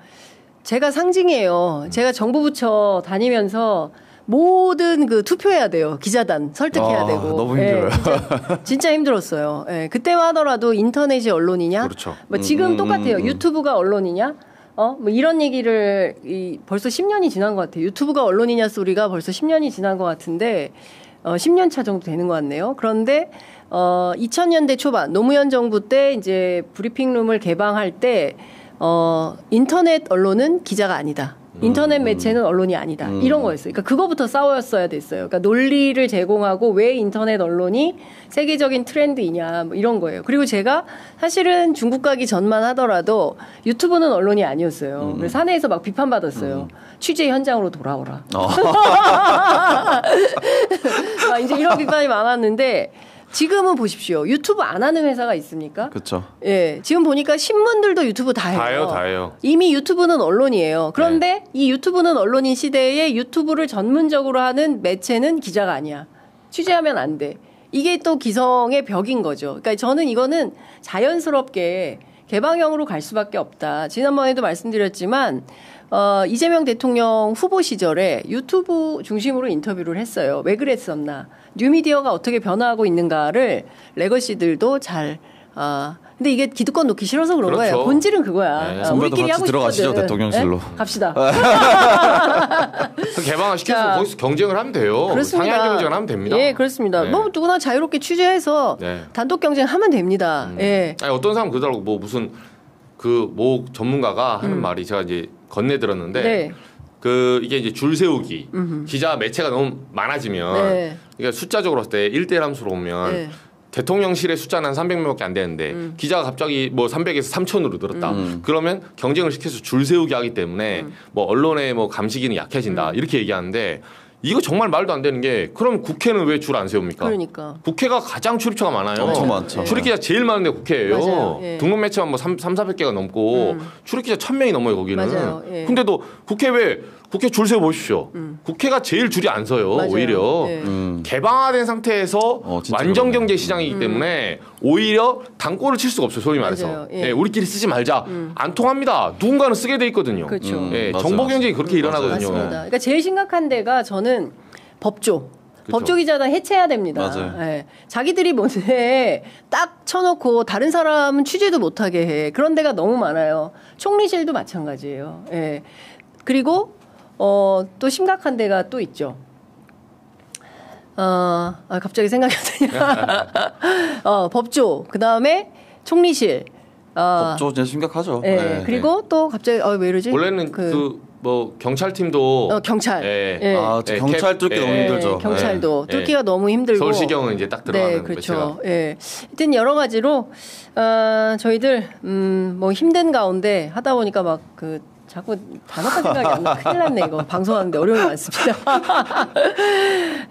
Speaker 1: 제가 상징이에요. 제가 정부 부처 다니면서 모든 그 투표해야 돼요. 기자단 설득해야 되고.
Speaker 2: 너무 힘들어요.
Speaker 1: 진짜 힘들었어요. 그때만 하더라도 인터넷이 언론이냐?
Speaker 3: 그렇죠.
Speaker 1: 뭐 지금 똑같아요. 유튜브가 언론이냐? 뭐 이런 얘기를 벌써 10년이 지난 것 같아요. 유튜브가 언론이냐 소리가 벌써 10년이 지난 것 같은데 10년 차 정도 되는 것 같네요. 그런데 2000년대 초반 노무현 정부 때 이제 브리핑룸을 개방할 때 인터넷 언론은 기자가 아니다. 인터넷 매체는 언론이 아니다. 이런 거였어요. 그러니까 그거부터 싸웠어야 됐어요. 그러니까 논리를 제공하고 왜 인터넷 언론이 세계적인 트렌드이냐 뭐 이런 거예요. 그리고 제가 사실은 중국 가기 전만 하더라도 유튜브는 언론이 아니었어요. 그래서 사내에서 막 비판받았어요. 취재 현장으로 돌아오라. 이제 이런 비판이 많았는데 지금은 보십시오. 유튜브 안 하는 회사가 있습니까?
Speaker 2: 그렇죠.
Speaker 1: 예, 지금 보니까 신문들도 유튜브 다 해요.
Speaker 3: 다 해요.
Speaker 1: 이미 유튜브는 언론이에요. 그런데 이 유튜브는 언론인 시대에 유튜브를 전문적으로 하는 매체는 기자가 아니야. 취재하면 안 돼. 이게 또 기성의 벽인 거죠. 그러니까 저는 이거는 자연스럽게 개방형으로 갈 수밖에 없다. 지난번에도 말씀드렸지만 이재명 대통령 후보 시절에 유튜브 중심으로 인터뷰를 했어요. 왜 그랬었나? 뉴미디어가 어떻게 변화하고 있는가를 레거시들도 잘 근데 이게 기득권 놓기 싫어서 그런
Speaker 3: 그렇죠.
Speaker 1: 거예요. 본질은 그거야.
Speaker 2: 네, 우리끼리 하고 들어가시죠, 싶거든. 대통령실로.
Speaker 1: 네? 갑시다.
Speaker 3: 개방화 시켜서 거기서 경쟁을 하면 돼요.
Speaker 1: 그렇습니다.
Speaker 3: 상향 경쟁을 하면 됩니다.
Speaker 1: 예, 그렇습니다.
Speaker 3: 네.
Speaker 1: 뭐 누구나 자유롭게 취재해서 단독 경쟁하면 됩니다. 예.
Speaker 3: 아니, 어떤 사람 그러더라고. 뭐 무슨 뭐 전문가가 하는 말이 제가 이제 건네들었는데 이게 이제 줄 세우기 기자 매체가 너무 많아지면 그러니까 숫자적으로 봤을 때 1대1 함수로 보면 대통령실의 숫자는 한 300명밖에 안 되는데 기자가 갑자기 뭐 300에서 3,000으로 늘었다. 그러면 경쟁을 시켜서 줄 세우기 하기 때문에 뭐 언론의 뭐 감시기는 약해진다. 이렇게 얘기하는데 이거 정말 말도 안 되는 게 그럼 국회는 왜 줄 안 세웁니까?
Speaker 1: 그러니까.
Speaker 3: 국회가 가장 출입처가 많아요.
Speaker 2: 엄청 많죠.
Speaker 3: 출입기자 제일 많은데 국회예요. 등록 매체만 뭐 400개가 넘고 출입기자 1000명이 넘어요 거기는.
Speaker 1: 맞아요. 예.
Speaker 3: 근데도 국회 줄 세워 보십시오. 국회가 제일 줄이 안 서요.
Speaker 1: 맞아요.
Speaker 3: 오히려
Speaker 1: 예.
Speaker 3: 개방화된 상태에서 완전 경제 시장이기 때문에 오히려 단골을 칠 수가 없어요. 소위 말해서.
Speaker 1: 예.
Speaker 3: 예, 우리끼리 쓰지 말자. 안 통합니다. 누군가는 쓰게 돼 있거든요.
Speaker 1: 그렇죠.
Speaker 3: 예, 정보 경쟁이 그렇게 일어나거든요.
Speaker 1: 맞습니다. 그러니까 제일 심각한 데가 저는 법조.
Speaker 3: 그쵸.
Speaker 1: 법조기자단 해체해야 됩니다.
Speaker 2: 맞아요.
Speaker 1: 예. 자기들이 뭔데 딱 쳐놓고 다른 사람은 취재도 못하게 해. 그런 데가 너무 많아요. 총리실도 마찬가지예요. 예. 그리고 또 심각한 데가 또 있죠. 갑자기 생각이 안 나냐. 법조, 그 다음에 총리실.
Speaker 2: 법조 진짜 심각하죠.
Speaker 1: 예. 네. 그리고 또 갑자기 왜 이러지?
Speaker 3: 원래는 뭐 경찰팀도
Speaker 1: 경찰.
Speaker 2: 경찰 뚫기 너무 힘들죠.
Speaker 1: 경찰도 뚫기가 너무 힘들고.
Speaker 3: 서울시경은 이제 딱 들어가는.
Speaker 1: 네, 그렇죠. 예. 하여튼 여러 가지로 저희들 뭐 힘든 가운데 하다 보니까 자꾸 단어가 생각이 안 나. 큰일 났네, 이거. 방송하는데 어려움이 많습니다.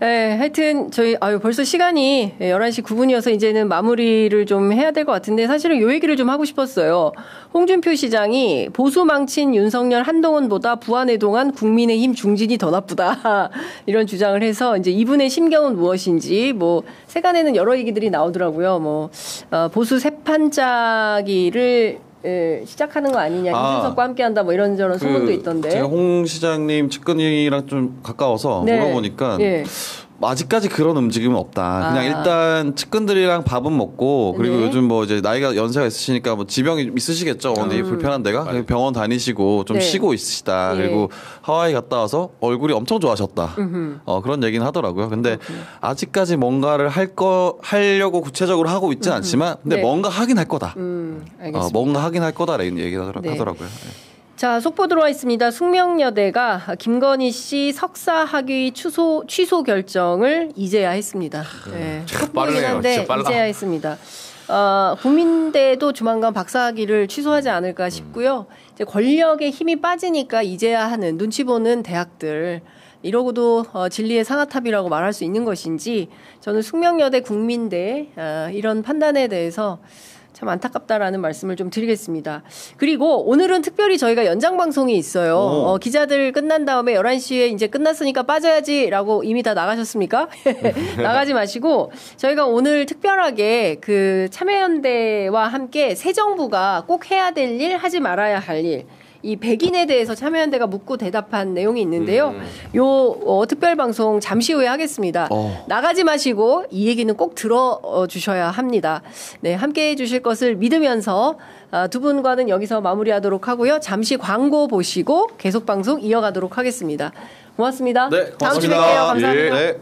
Speaker 1: 네, 하여튼, 저희, 벌써 시간이 11시 9분이어서 이제는 마무리를 좀 해야 될 것 같은데, 사실은 요 얘기를 좀 하고 싶었어요. 홍준표 시장이 보수 망친 윤석열 한동훈보다 부안해동한 국민의힘 중진이 더 나쁘다. 이런 주장을 해서, 이제 이분의 심경은 무엇인지, 세간에는 여러 얘기들이 나오더라고요. 보수 세판짜기를 시작하는 거 아니냐, 이준석과 함께한다, 이런저런 소문도 있던데.
Speaker 2: 제가 홍 시장님 측근이랑 좀 가까워서 물어보니까 아직까지 그런 움직임은 없다. 그냥 일단 측근들이랑 밥은 먹고 그리고 요즘 이제 나이가 연세가 있으시니까 지병이 있으시겠죠. 근데 불편한 데가 병원 다니시고 좀 쉬고 있으시다. 그리고 하와이 갔다 와서 얼굴이 엄청 좋아졌다. 그런 얘기는 하더라고요. 근데 아직까지 뭔가를 하려고 구체적으로 하고 있진 않지만 근데 뭔가 하긴 할 거다. 뭔가 하긴 할 거다라는 얘기를 하더라고요.
Speaker 1: 자, 속보 들어와 있습니다. 숙명여대가 김건희 씨 석사 학위 취소 결정을 이제야 했습니다. 속보이긴 한데 이제야 했습니다. 국민대도 조만간 박사학위를 취소하지 않을까 싶고요. 이제 권력의 힘이 빠지니까 이제야 하는 눈치 보는 대학들. 이러고도 진리의 상아탑이라고 말할 수 있는 것인지 저는 숙명여대 국민대 이런 판단에 대해서 참 안타깝다라는 말씀을 좀 드리겠습니다. 그리고 오늘은 특별히 저희가 연장 방송이 있어요. 기자들 끝난 다음에 11시에 이제 끝났으니까 빠져야지라고 이미 다 나가셨습니까? 나가지 마시고 저희가 오늘 특별하게 참여연대와 함께 새 정부가 꼭 해야 될 일, 하지 말아야 할 일 이 백인에 대해서 참여연대가 묻고 대답한 내용이 있는데요. 요 특별 방송 잠시 후에 하겠습니다. 나가지 마시고 이 얘기는 꼭 들어주셔야 합니다. 네, 함께해 주실 것을 믿으면서 두 분과는 여기서 마무리하도록 하고요. 잠시 광고 보시고 계속 방송 이어가도록 하겠습니다. 고맙습니다.
Speaker 2: 네, 고맙습니다.
Speaker 1: 다음 주에 뵐게요. 감사합니다.
Speaker 2: 네.